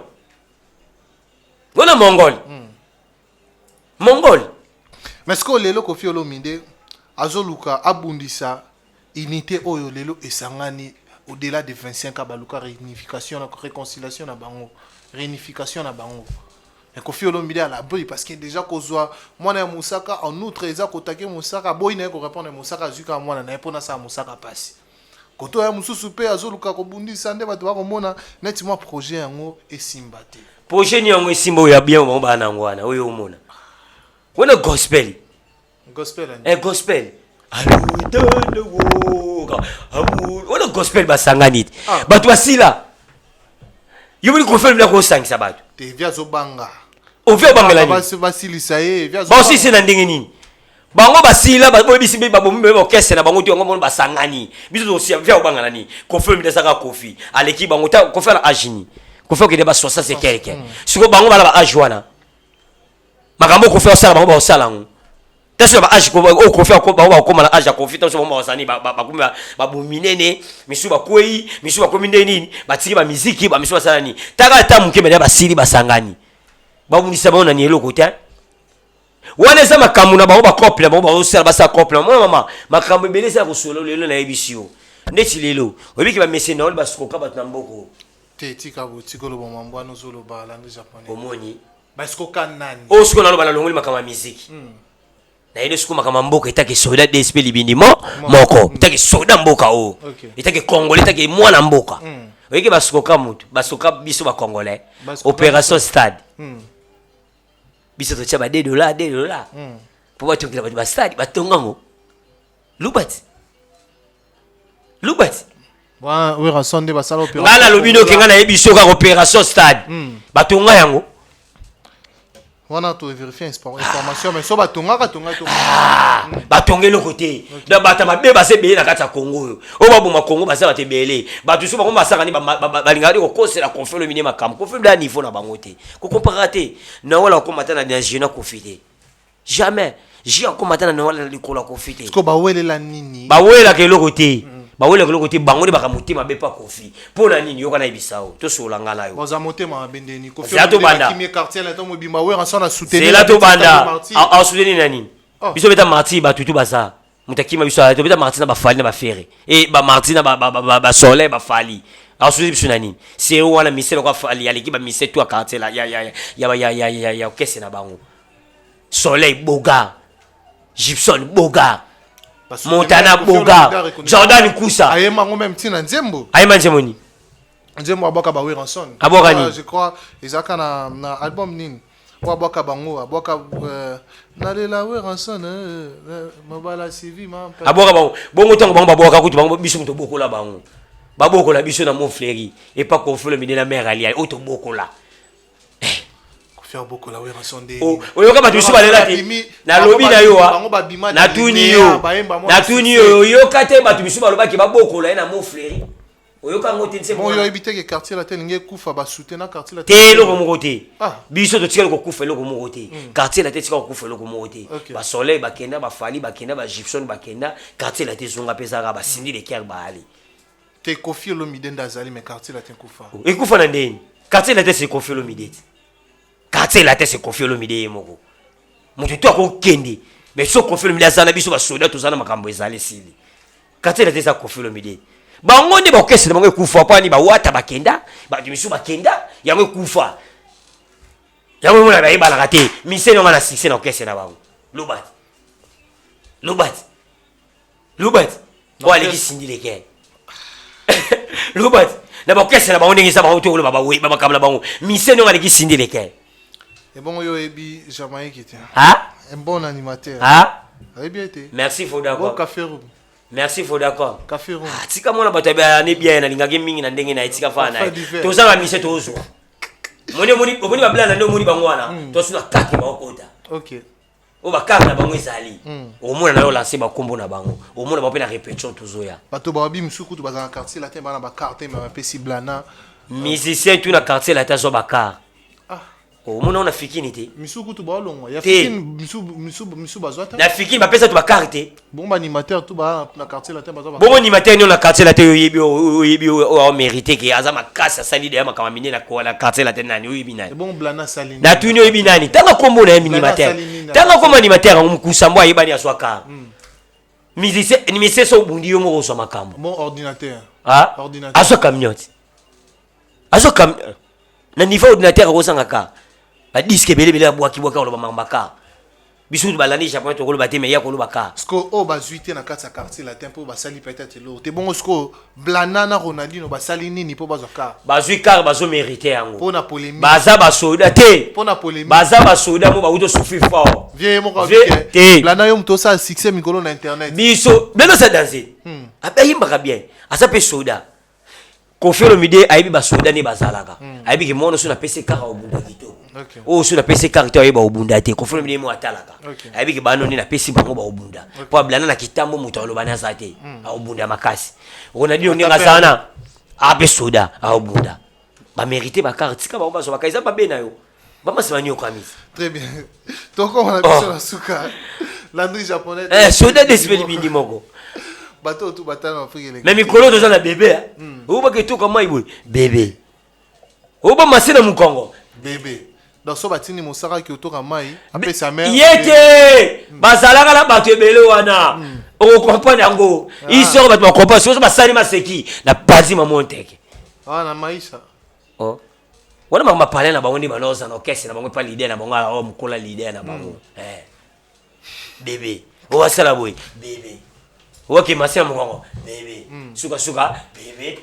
wona Mongol mais ko lelo Koffi Olomide azoluka abundisa unité oyo lelo esangani au-delà de 25 ans, baluka réunification, réconciliation na bango, réunification na bango. Et Koffi Olomide à la boy parce que déjà kozwa mwana Musaka en outre eza kotake Musaka boy na ko répondre Musaka zuka mwana na epona sa Musaka passe. Koto ya mususu pe azoluka ko bundisa nde bato ba komona netima projet yango esimbate. Projet ni yango esimbo ya bien mo bana ngwana oyo omona. Wona gospel. Gospel. Wala gospel basangani batu basila yobuli kofel mla ko sangisa batu te via zo banga ovia bangela ni basilisa ye via zo ba sisi na ndenge nini bango basila ba boy bisimbe ba bombe ba kesse na bango tiongo mon basangani biso zo sia via bangela ni kofel mla saka Koffi aleki bango ta kofel agini kofel ke de ba 60 quelque siko bango bala ba ajwana makambo kofel sala bango ba sala ngo taso ba age ko o Koffi ko ba ko mala age Koffi taso ba wasani ba kumba ba buminene misu ba kwei misu ba kominde nini ba tiki ba muziki ba misu ba sala ni taka ta muke ba basili basangani ba munisa ba onani eloko te wana za makambu na ba couple ba osala ba sa couple mama makambu belesa ko solo lelo na ebisio ndeti lelo obiki ba mesena ba skoka ba tamboko te tika bo tikolo bo mambwana zolo ba landi japonais omoni ba skoka nani o sko na lo ba la longoli makama muziki na ile siku makama mboka itake soda DSP libindimo moko itake soda mboka o itake congolais itake mwana mboka oyeke basoka mutu basoka biso ba congolais opération stade biso to cha ba $2 po batongela ba stade batongango lubati wa we rasonde ba sala opération ngala lobino kenga na ebiso ka opération stade batonga yango wana to vérifier information mais so batonga batonga le côté da bata mabe base be na kata Congo o ba boma Congo basa bate bele batu so ba ko basaka ni balingari ko kosela Koffi Olomide makam Koffi da niveau na bango te ko comparater na wala ko matana na jina Koffi te jamais j'ai ko matana na wala likola Koffi te ko ba welela nini ba wela ke le côté ba wela ke le côté bango de baka mutima be pa Koffi pona nini yo kana ibisao to so langa la yo boza motema bendeni Koffi Olomide kimi quartier la to mobimba we rasona soutenir c'est là to banda a soutenir nani biso beta marti ba tutu basa mutakima biso to beta marti na ba fali na ba fere et ba marti na ba soleil ba fali a soutenir biso nani c'est wana misela kwa fali aleki ba misela to quartier la ya kesse na bango soleil boga Gibson boga Montana Boga, Jordan Koussa. Ayema même tina Nzembo. Ayema Nzemoni. Nzembo aboka ba Weranson. Abogani. Je crois ezaka na album nini. Wa aboka bango, aboka na lela Weranson mobala CV ma. Aboka bango. Bongo tango bango baboka kutu bango biso muto bokola bango. Babokola biso na mon fléri et pas confondre le la mère alliée auto bokola. Faire beaucoup la Weranson de. Oyoka batu biso balela te. Na lobi na yo na tuni yo. Na tuni yo yoka te batu biso baloba ki babokola na mon fléri. Oyoka ngote nse bon yo habité que quartier la tête nge kufa ba soutenir quartier la tête. Te loko mokote. Biso to tikela ko kufa loko mokote. Quartier la tête tikela ko kufa loko mokote. Ba soleil ba kenda ba fali ba kenda ba gypsum ba kenda quartier la tête zonga pesa ba sindi les cœurs ba ali. Te Kofi Olomide ndazali mais quartier la tête kufa. E kufa na ndeni. Quartier la tête c'est Kofi Olomide. Quartier la tête c'est Kofi Olomide moko. Mutu to ko kende. Mais so Kofi Olomide azana biso ba soldat to zana makambo ezali sili. Quartier la tête c'est Kofi Olomide. Bango nde ba okese bango kufa pa ni ba wata bakenda, ba dimisu bakenda, yango kufa. Yango mona ba ibala kate, mise no ngana succès na okese na bango. Lubat. Wale ki sindi leke. Lubat. Na ba okese na bango ndenge sa bango to lo baba we baba kamla bango. Mise no ngana ki sindi leke. Et bon yo ebi Jamaïque était. Un bon animateur. Bien été. Merci faut d'accord. Bon café room. Merci faut d'accord. Café room. Tika mona bato ba ne bien na lingage mingi na ndenge na itika fa na. To za mise to zo. Moni ba blana ndo moni bangwana. To suna kake ba okota. OK. O ba kaka na bango ezali. O mona na yo lancer ba kombo na bango. O mona ba pe na répétition to zo ya. Bato ba bi msuku to bazana quartier la temba na ba carte mais ba pesi blana. Musicien tout na quartier la ta zo ba car. O mona na fikini te. Misuku to ba longo. Ya fikini misu bazwata. Na fikini ba pesa to ba carte. Bon animateur tout ba na quartier la temba zo ba. Bon animateur no na quartier la te yebi o mérité que azama kasa sali de makama mine na ko na quartier la te nani yebi nani. Bon blana sali. Na tuni yebi nani. Tanga kombo na animateur. Tanga kombo animateur mukusambwa yebani aswaka. Musicien ni so bundi yo mo so makambo. Bon ordinateur. Ordinateur. Aso camionnette. Aso cam na niveau ordinateur ko sangaka. Ba disque belebele abwaki boka lo bamambaka. Bisu balani japonais to ko bate mais ya ko lo baka. Sko o bazuité na kati ya quartier la tempo ba sali peut-être lo. Te bon sko blana na Ronaldinho ba sali nini po bazoka. Bazui car bazo mériter yango. Pona polémique. Baza ba soda te. Pona polémique. Baza ba soda mo ba uto souffrir fort. Vieux mo ka te. Blana yo mto sa succès mikolo na internet. Biso, blana sa danser. Abayi mbaka bien. Asa pe soda. Kofi Olomide aibi ba soda ne bazalaka. Aibi ke mono so na PC car obunda kito. Oh sur la PC caractère yeba obunda te Kofi Olomide mo atalaka. Aibi ke bano ni na PC bango ba obunda. Po blana na kitambo muto olobana za te. A obunda makasi. Ronaldinho ni ngazana. Abe soda a obunda. Ba mériter ba carte tika ba bazo bakaiza ba bena yo. Ba masimani okamis. Très bien. Donc on a vu sur la souka. Landry japonais. Soda desbeli bindi moko. Bateau tout bataille en Afrique. Mais mikolo to za na bébé. Oba ke to kama ibo bébé. Oba masina mukongo. Bébé. Donc so batini mosara ki otoka mai après sa mère. Yete bazalaka la bato ebele wana. O comprendre yango. Iso bato ba comprendre so ba sali maseki na bazi mamonteke. Na maisha. Oh. Wana mama parler na bango ndi banoza na okese na bango pa leader na bango ala mukola leader na bango. Bébé. O wasala boy. Bébé. Ok, masina mukongo. Bébé. Suka bébé.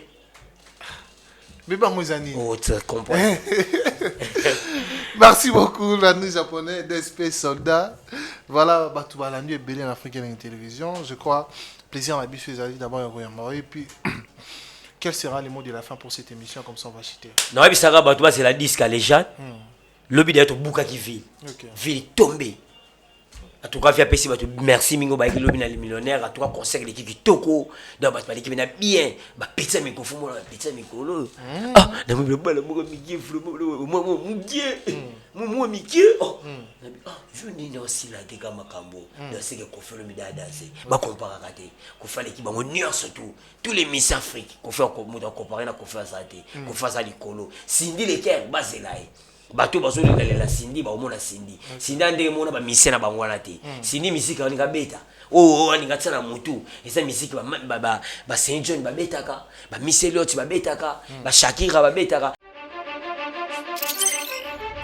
Bébé Mouzani. Oh, tu comprends. Merci beaucoup, l'année japonais d'espèce soldat. Voilà, Batou Balandu est belé en Afrique et en télévision. Je crois, plaisir à la biche d'abord et puis, quel sera le mot de la fin pour cette émission, comme ça on va chuter. Non, et puis ça va, c'est la disque à légende. Le but d'être bouka qui vit. Vit tombé. En tout cas, merci Mingo Baïki Lobi na les millionnaires. En tout cas, conseil l'équipe qui toko. Donc, l'équipe est bien. Pizza Miko Fumo, pizza Mikolo. Ah, n'a pas la moi Mickey, moi Mickey. Oh, je n'ai aussi la dégâts Macambo. Je sais que Kofi Olomide a dansé. Ma compare à rater. Kofi l'équipe, on y surtout. Tous les Miss Afrique. Kofi on comparé à Kofi Azate. Kofi Azalikolo. Cindy Leker, Bazelaï. Bato bazo la Cindy ba omona Cindy. Cindy ndenge mona ba mission na bango wana te. Cindy misika ni beta. Oh aninga tsana mutu. Esa misika ba Saint John ba betaka, ba Misseliot ba betaka, ba Shakira ba betaka.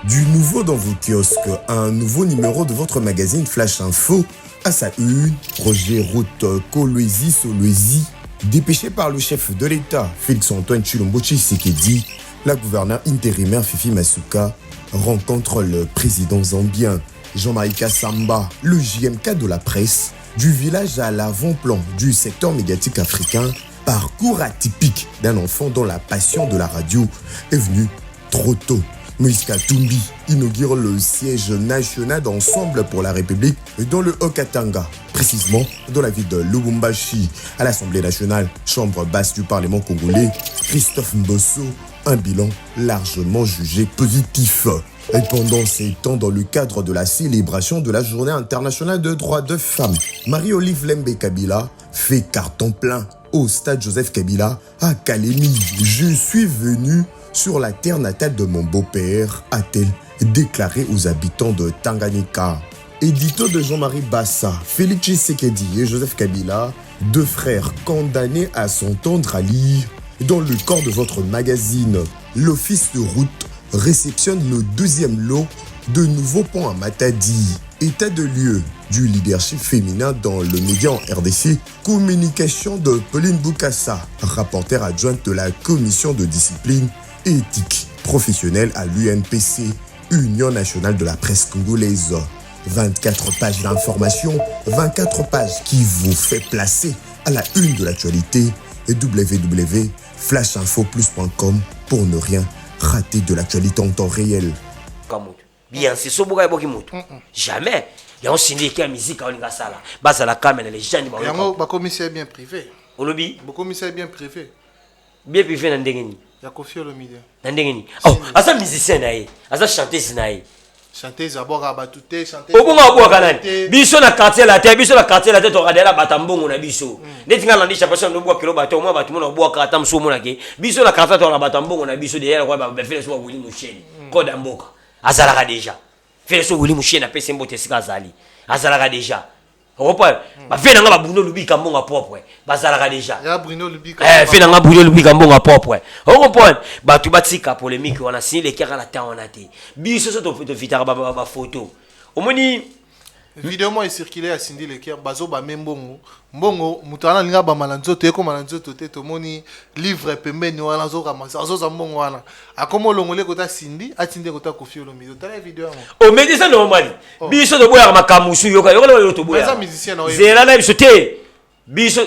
Du nouveau dans vos kiosques, un nouveau numéro de votre magazine Flash Info À sa une, projet route Kolwezi-Solwezi, dépêché par le chef de l'État, Félix-Antoine Tshilombo Tshisekedi, la gouverneure intérimaire Fifi Masuka rencontre le président zambien Jean-Marie Kassamba, le JMK de la presse, du village à l'avant-plan du secteur médiatique africain, parcours atypique d'un enfant dont la passion de la radio est venue trop tôt. Moïse Katumbi inaugure le siège national d'Ensemble pour la République dans le Haut-Katanga, précisément dans la ville de Lubumbashi. À l'Assemblée nationale, chambre basse du Parlement congolais, Christophe Mbosso, un bilan largement jugé positif. Et pendant ces temps, dans le cadre de la célébration de la Journée internationale de droits de femmes, Marie-Olive Lembe Kabila fait carton plein au stade Joseph Kabila à Kalemi. Je suis venu sur la terre natale de mon beau-père, a-t-elle déclaré aux habitants de Tanganyika. Édito de Jean-Marie Bassa, Félix Tshisekedi et Joseph Kabila, deux frères condamnés à s'entendre à lire. Dans le corps de votre magazine, l'Office de route réceptionne le deuxième lot de nouveaux ponts à Matadi. État de lieu du leadership féminin dans le média en RDC, communication de Pauline Boukassa, rapporteure adjointe de la commission de discipline et éthique professionnelle à l'UNPC, Union nationale de la presse congolaise. 24 pages d'information, 24 pages qui vous fait placer à la une de l'actualité et www.flashinfoplus.com pour ne rien rater de l'actualité en temps réel. Bien, c'est ce bourg jamais. Il y a un syndicat de musique à Ningasala. Bas à la caméra, les gens. Il y a un commissaire bien privé. On le dit. Un commissaire bien privé. Bien privé dans le Dengeni. Il y a Kofi Olomide. Dans le Dengeni. Oh, à ça musicien naïe, à ça chanteuse naïe. Chanteuse à bord à batouté, chanteuse. Au bon à boire canal. Biso na quartier la tête, biso na quartier la tête au radela batambongo na biso. Dès que na landi chapeau no boire kilo bateau, moi bateau no boire katam so mona ke. Biso na quartier to na batambongo na biso derrière quoi ba faire so wili musheni. Koda mboka. Azalaka déjà. Faire so wili musheni na pese mbote sika zali. Azalaka déjà. Reprends. Ba fait na Bruno Lubika mbonga propre. Bazalaka déjà. Ya Bruno Lubika. Fait na Bruno Lubika mbonga propre. Reprends. Ba tu batika polémique on a signé les kera la temps on a té. Biso so to vitara ba photo. Omoni vidéo moi circulé à Cindy Leker bazo ba membongo. Mbongo mutana linga ba malanzoto eko malanzoto te to moni livre pembeni wana zo ramasa zo za mbongo wana. Akomo longole kota Cindy atinde kota Kofi Olomide. Tala vidéo mo. O mais ça normal. Biso to boya makamusu yoka yoka to boya. Baza musicien na. Zela na biso te. Biso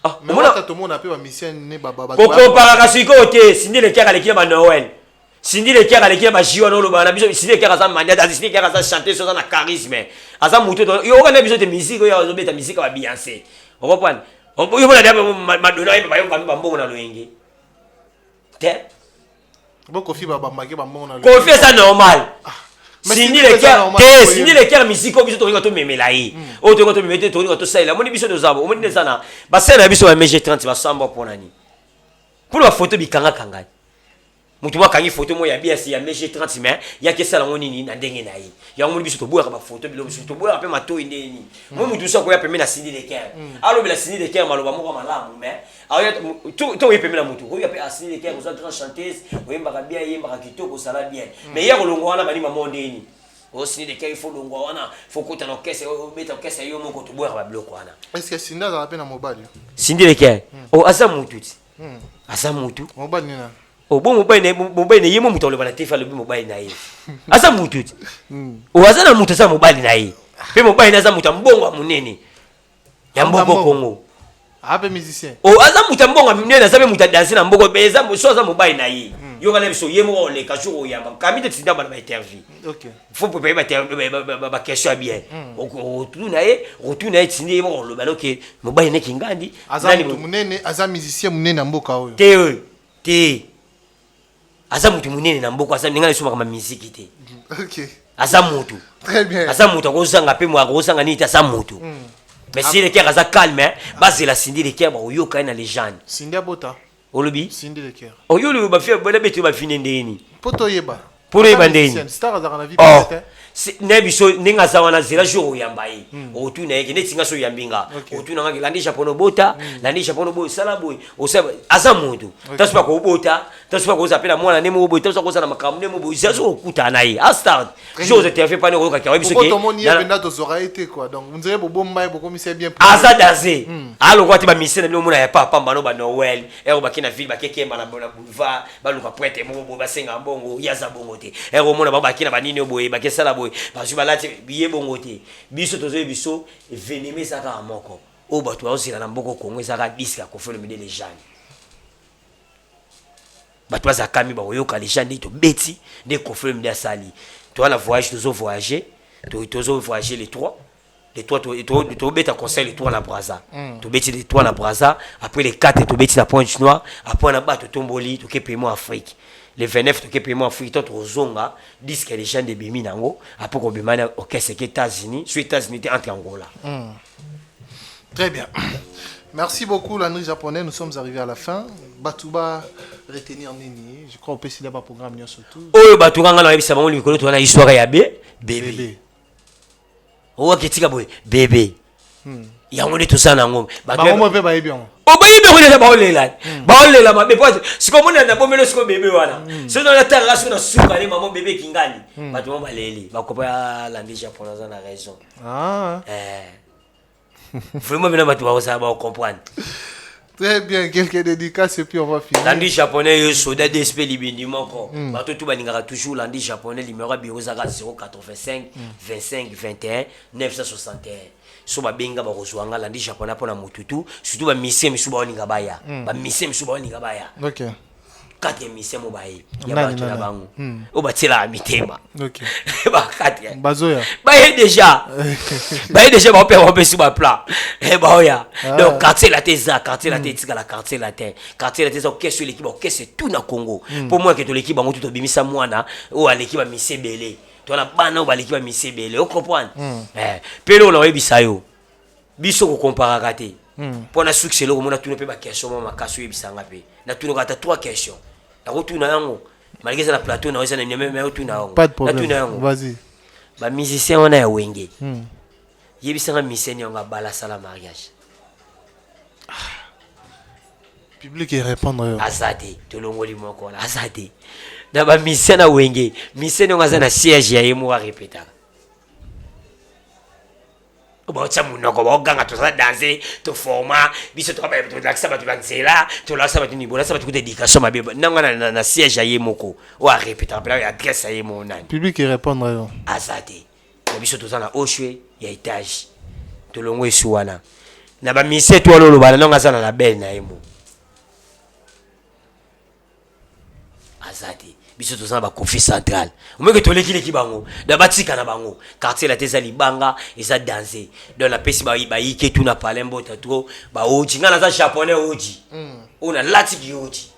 ah mona to mona pe ba musicien ne baba. Ko compara ka siko te Cindy Leker aleki ba Noël. Cindy Leker aleki ba Jiwa no lo ba na biso Cindy Leker za mania Cindy Leker za chanter so na charisme. Aza muto yo ka na biso te musique yo zo beta musique ba Beyoncé. On reprend. On peut y voir Madonna et Bambon na loenge. Te. Bon Kofi ba mbake ba mbongo na loenge. Kofi ça normal. Cindy Leker, Cindy Leker musique biso to to memela yi. O to memete to to saila. Moni biso do zabo. Moni nezana. Ba sala biso ba MG30 ba samba ponani. Pour la photo bikanga kanga. Mutu wa kangi photo mo ya BS ya MG30 mais ya ke sala ngoni ni na ndenge na yi. Ya ngoni biso to boya ba photo bilo biso to boya pe mato indeni. Mo mutu so ko ya pemena Cindy Leker. Alo bila Cindy Leker maloba mo ko malamu mais aya to ye pemena mutu. Ko ya pe Cindy Leker ko grand chanteuse, ko yemba ka bien yemba ka kitoko sala bien. Mais ya ko longo wana bani mamo ndeni. O Cindy Leker il faut longo wana, faut ko ta no kese o beta kese yo mo ko to boya ba bloko wana. Est-ce que Cindy za pe na mobile? Cindy Leker. O asa mutu. Asa mutu. Mobile ni na. O bon mobile yemo mutu le bana tefa le mobile na ye. Asa mutu. O asa na mutu sa mobile na ye. Pe mobile na za mutu mbongo munene. Ya mboko Kongo. Ape musicien. O asa mutu mbongo munene sa pe mutu danser na mboko beza so za mobile na ye. Yo kana biso yemo le kasho yamba. Kamite tsinda bana ba interview. OK. Faut peut ba question bien. O tu na ye tsindi yemo le bana OK. Mobile ne kingandi. Asa mutu munene, asa musicien munene na mboka oyo. Te. Asa mutu munene na mboko asa ninga lesoma kama musique te. OK. Asa mutu. Très bien. Asa mutu akozanga pe mwa akozanga nita asa mutu. Mais si le cœur asa calme, base la Cindy Leker ba oyoka na légende. Cindy Abota. Olobi? Cindy Leker. Oyo le ba fi ba betu ba fini ndeni. Poto yeba. Pour yeba ndeni. Star za kana vie peut-être. Ne biso ninga za wana zela jour yamba yi. O tu na yeke netinga so yambinga. O tu na landi japono bota, landi japono bo sala boy. O sa asa mutu. Taspa ko bota, tu vas causer appeler moi na nemo boy tu vas causer na makambo nemo boy ça so kuta na ye à start chose te fait pas ne ko ka biso ke tout le monde y a benda to aura été quoi donc on dirait bobo mbaye boko mi c'est bien asa dansé alo ko ti ba mission na mona ya papa mbano ba Noël ero ba kina ville ba kekemba na boulevard ba luka prêtre mo bo ba senga mbongo ya za bongo te ero mona ba kina ba nini boy ba kesala boy ba su ba lati biye bongo te biso tozo biso venime ça ka moko o ba to aussi na mboko kongo ça ka disque ko fait le milieu les gens ba to za kami ba oyoka les gens to beti de ko fait le milieu sali toi la voyage tozo voyager tozo voyager les trois tu bêtes conseil les trois na braza tu bêtes les trois na braza après les 4 tu bêtes la Pointe Noire après on a battu tomboli tu paiement Afrique les 29 tu paiement Afrique toi zonga disque les gens de bimi nango après ko bimana OK c'est que États-Unis sur États-Unis entre Angola. Très bien. Merci beaucoup Landry japonais, nous sommes arrivés à la fin. Batuba retenir nini, je crois au PC d'abord programme nyo surtout. Oh Batuba ngana yebisa bango likolo to na histoire ya bébé. Oh ketika boy bébé. Yango ne to sana ngombe. Bango mpe ba yebion. Oh ba yebi ko ne ba olela. Ba olela ma bébé. Siko mona na bomelo siko bébé wana. Sono na tanga sona suka ni maman bébé kingani. Batu ba leli. Ba ko ba Landry japonais na raison. Vraiment, maintenant, tu vas comprendre. Très bien, quelques dédicaces et puis on va finir. Landry japonais, soldat d'SP Libindi, moko. Tout baningara toujours Landry japonais, numéro bureau 085 25 21 961. So ba benga ba rozwanga Landry japonais pour la mututu, surtout ba mission misuba oninga baya. Ba mission misuba oninga baya. OK. 4 mission mobaye. Ya ba tula bango. O ba tela mitema. OK. Ba 4. Bazoya. Ba déjà. Ba déjà ba père sur ba plat. Ba oya. Donc quartier la teza, quartier la teza la quartier la terre. Quartier la teza OK sur l'équipe, OK c'est tout na Congo. Pour moi que to l'équipe bango tout bimisa mwana o à l'équipe ba mission belé. To na bana o ba l'équipe ba mission belé. O comprendre? Pelo na yebisa yo. Biso ko compara raté. Pour na succès lo mona tout ne peut pas question mama kaso yebisa ngape. Na tout na 3 questions. Malgré la plateau, pas de problème. Vas-y. Les musiciens, on a wenge. Il y a des musiciens qui ont balassé la mariage. Public est répondre. Azade, tout le monde est encore là. Azade. Dans les musiciens, on a wenge. Les musiciens ont un siège et ils ont répété. Ba tsa munoko ba ganga to danser to forma biso to ba to laksa ba to lanzela to laksa ba ni bola sa ba to dédication ma beba nanga na siège aye moko o a répéter la adresse aye mon nani public qui répondre azate ba biso to na oshwe ya étage to longo esuwana na ba mise to lolo bana nanga sana na belle na yemo azate biso to ba Kofi Central omeke to leki leki bango da batika na bango quartier la teza libanga eza danser dans la pesi ba yike tout na palembo tatro ba oji ngana za japonais oji ona lati ki oji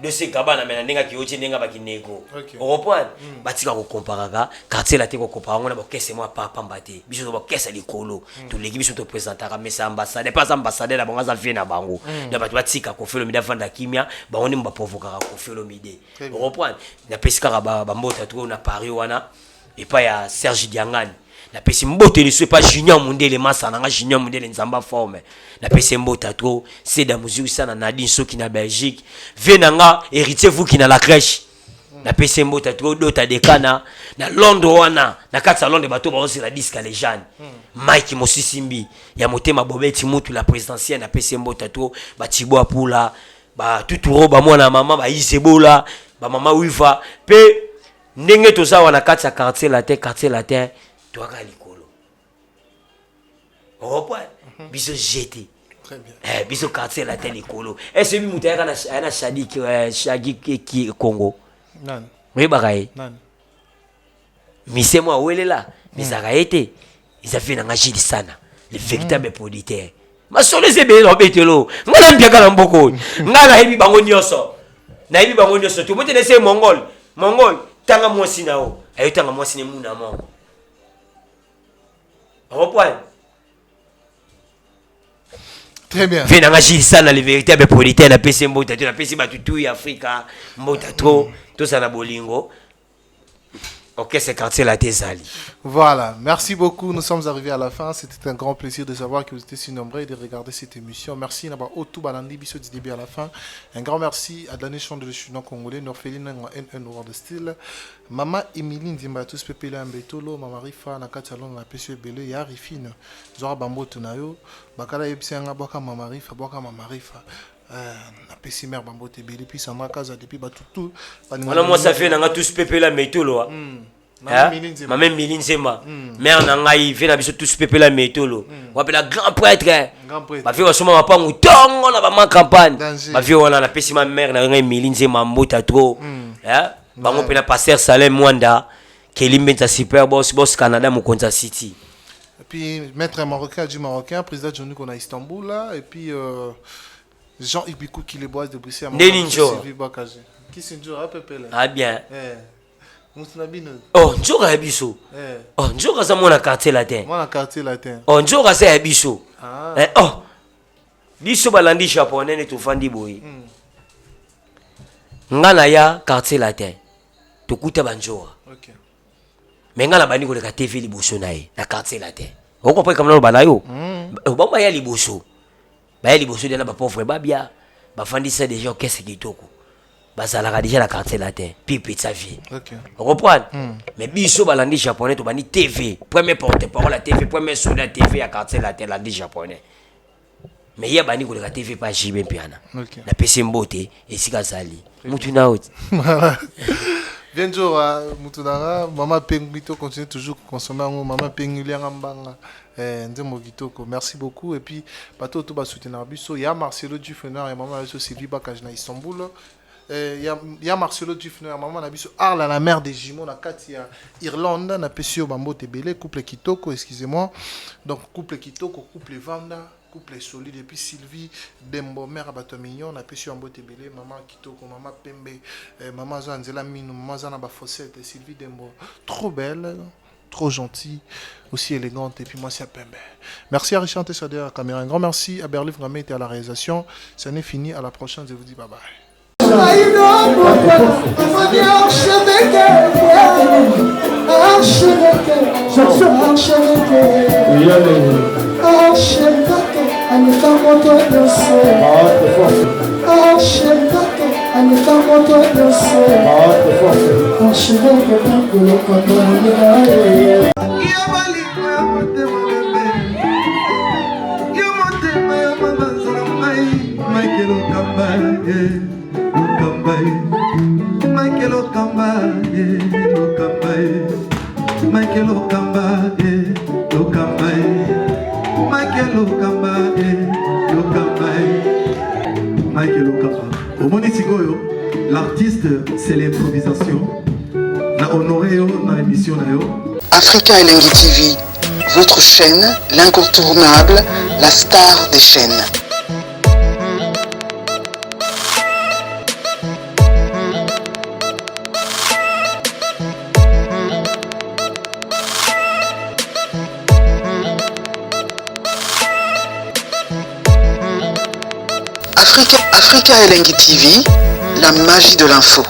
de se kabana mena ndinga ki oji ndinga ba kinego o reprendre batika ko comparaka quartier la te ko compara ngona ba kese moi papa mbate biso to ba kese likolo to leki biso to présentera mesa ambassade pas ambassadeur na bango za vie na bango na batu batika ko felo mida vanda kimia ba oni mba provoquera ko felo mide o reprendre na pesika ba mbota to na Paris wana et pas ya Serge Diangani na pesi mbote ne soit pas Junior Mundele masa na Junior Mundele nzamba forme na pesi mbota to c'est da musique sana Nadine Soki na Belgique venanga héritier vous qui na la crèche na pesi mbota to dota dekana na Londres wana na kati Londres bato ba aussi la disque les jeunes Mike Mosisimbi ya motema Bobeti mutu la présidentielle na pesi mbota to ba Tiboa Pula ba tuturo ba mwana mama ba Isebola ba mama Wiva pe ndenge to za wana kati ya quartier latin to aka likolo opo biso jeté très bien biso quartier latin likolo est-ce que mutaka na shagi ki Congo nan oui bagaye nan mise moi welela misaka ete ils a fait na ngajidi sana le véritable producteur masolo zebe lo betelo ngana mbiaka na mboko ngana hebi bango nyoso na hebi bango nyoso to bote nese mongol tanga mwasi nao ayo tanga mwasi ne muna mo reprendre très bien vena ngajidi sana le véritable producteur na pesi mbota to na pesi batutu ya Afrika mbota to to sana bolingo Ok, c'est quartier la Tésali. Voilà, merci beaucoup. Nous sommes arrivés à la fin. C'était un grand plaisir de savoir que vous étiez si nombreux et de regarder cette émission. Merci Naba Otou Balandi Bisso du début à la fin. Un grand merci à Daniel Chon de l'échidon congolais, Norphéline en Noir de style. Maman Emiline Dimba, tous pépélé en bétolo, Maman Rifa, Nakatalon, la Pessie Belé, Yarifine, Zora Bambo Tunayo, Bakala Epsianga, Boka Maman Rifa, Boka Maman Rifa. Na pesi mère Bambo Tebele, puis Sandra Kaza, depuis Batutu. Voilà, moi ça fait n'a tous pépélé en bétolo. Maman Miline Zemba. Mère Nangaï, fait na tous pépélé en bétolo. On appelle la grand prêtre. Ma fille, on va pas mouton, on a pas campagne. Ma fille, on a pesi ma mère, n'a Miline Zemba, Mbota trop. Bango pena passer Salem Mwanda, Kelly Mbenta super boss Canada, Mokonza City. Et puis, maître marocain du marocain, président Johnny qu'on a à Istanbul là, et puis Jean Ibikou qui les boise de Bruxelles. Deninjo. Qui c'est Njo à peu près là. Ah bien. Oh, Njo à Ebiso. Oh, Njo à mon quartier latin. Mon quartier latin. Oh, Njo à Ebiso. Oh, Biso balandi japonais et tout fandi boy. Ngana ya quartier latin. Tukuta banjoa. Ok. Mais ngana bani ko le TV liboso nae na quartier latin. On comprend comme no banayo. Ba ya liboso. Ba liboso de na ba pauvre babia. Ba fandi ça déjà qu'est-ce qui toko. Ba ça la déjà la quartier latin. Pipe sa vie. Ok. On comprend. Mais biso balandi japonais to bani TV. Premier porte-parole la TV, premier soldat TV à quartier latin landi japonais. Mais il y a bani ko le TV pas JB piana. Ok. Na PC mbote et sika sali. Mutu na out. Bientôt, Moutounara, Maman Penguito continue toujours à consommer. Maman Penguilian Ambanga, merci beaucoup. Et puis, Bato Touba soutenir Bisso. Il y a Marcelo Dufener et Maman Abisso Sylvie Bakajna Istanbul. Il y a Marcelo Dufener et Maman Abisso Arla, la mère des jumeaux, la Katia Irlande, na Pesio Bambo Tebele, couple Kitoko, excusez-moi. Donc, couple Kitoko, couple Vanda. Couple solide et puis Sylvie Dembo mère abato mignon na pesi ambo tebele maman kitoko maman pembe maman Zanzela Minou maman Zana ba Fossette Sylvie Dembo trop belle trop gentille aussi élégante et puis moi c'est pembe. Merci à Richard Tessa derrière la caméra, un grand merci à Berlif Ramé était à la réalisation. Ça n'est fini, à la prochaine, je vous dis bye bye. L'artiste, c'est l'improvisation. Na honoré dans l'émission. Africa Elengi TV, votre chaîne, l'incontournable, la star des chaînes. Africa Elengi TV, la magie de l'info.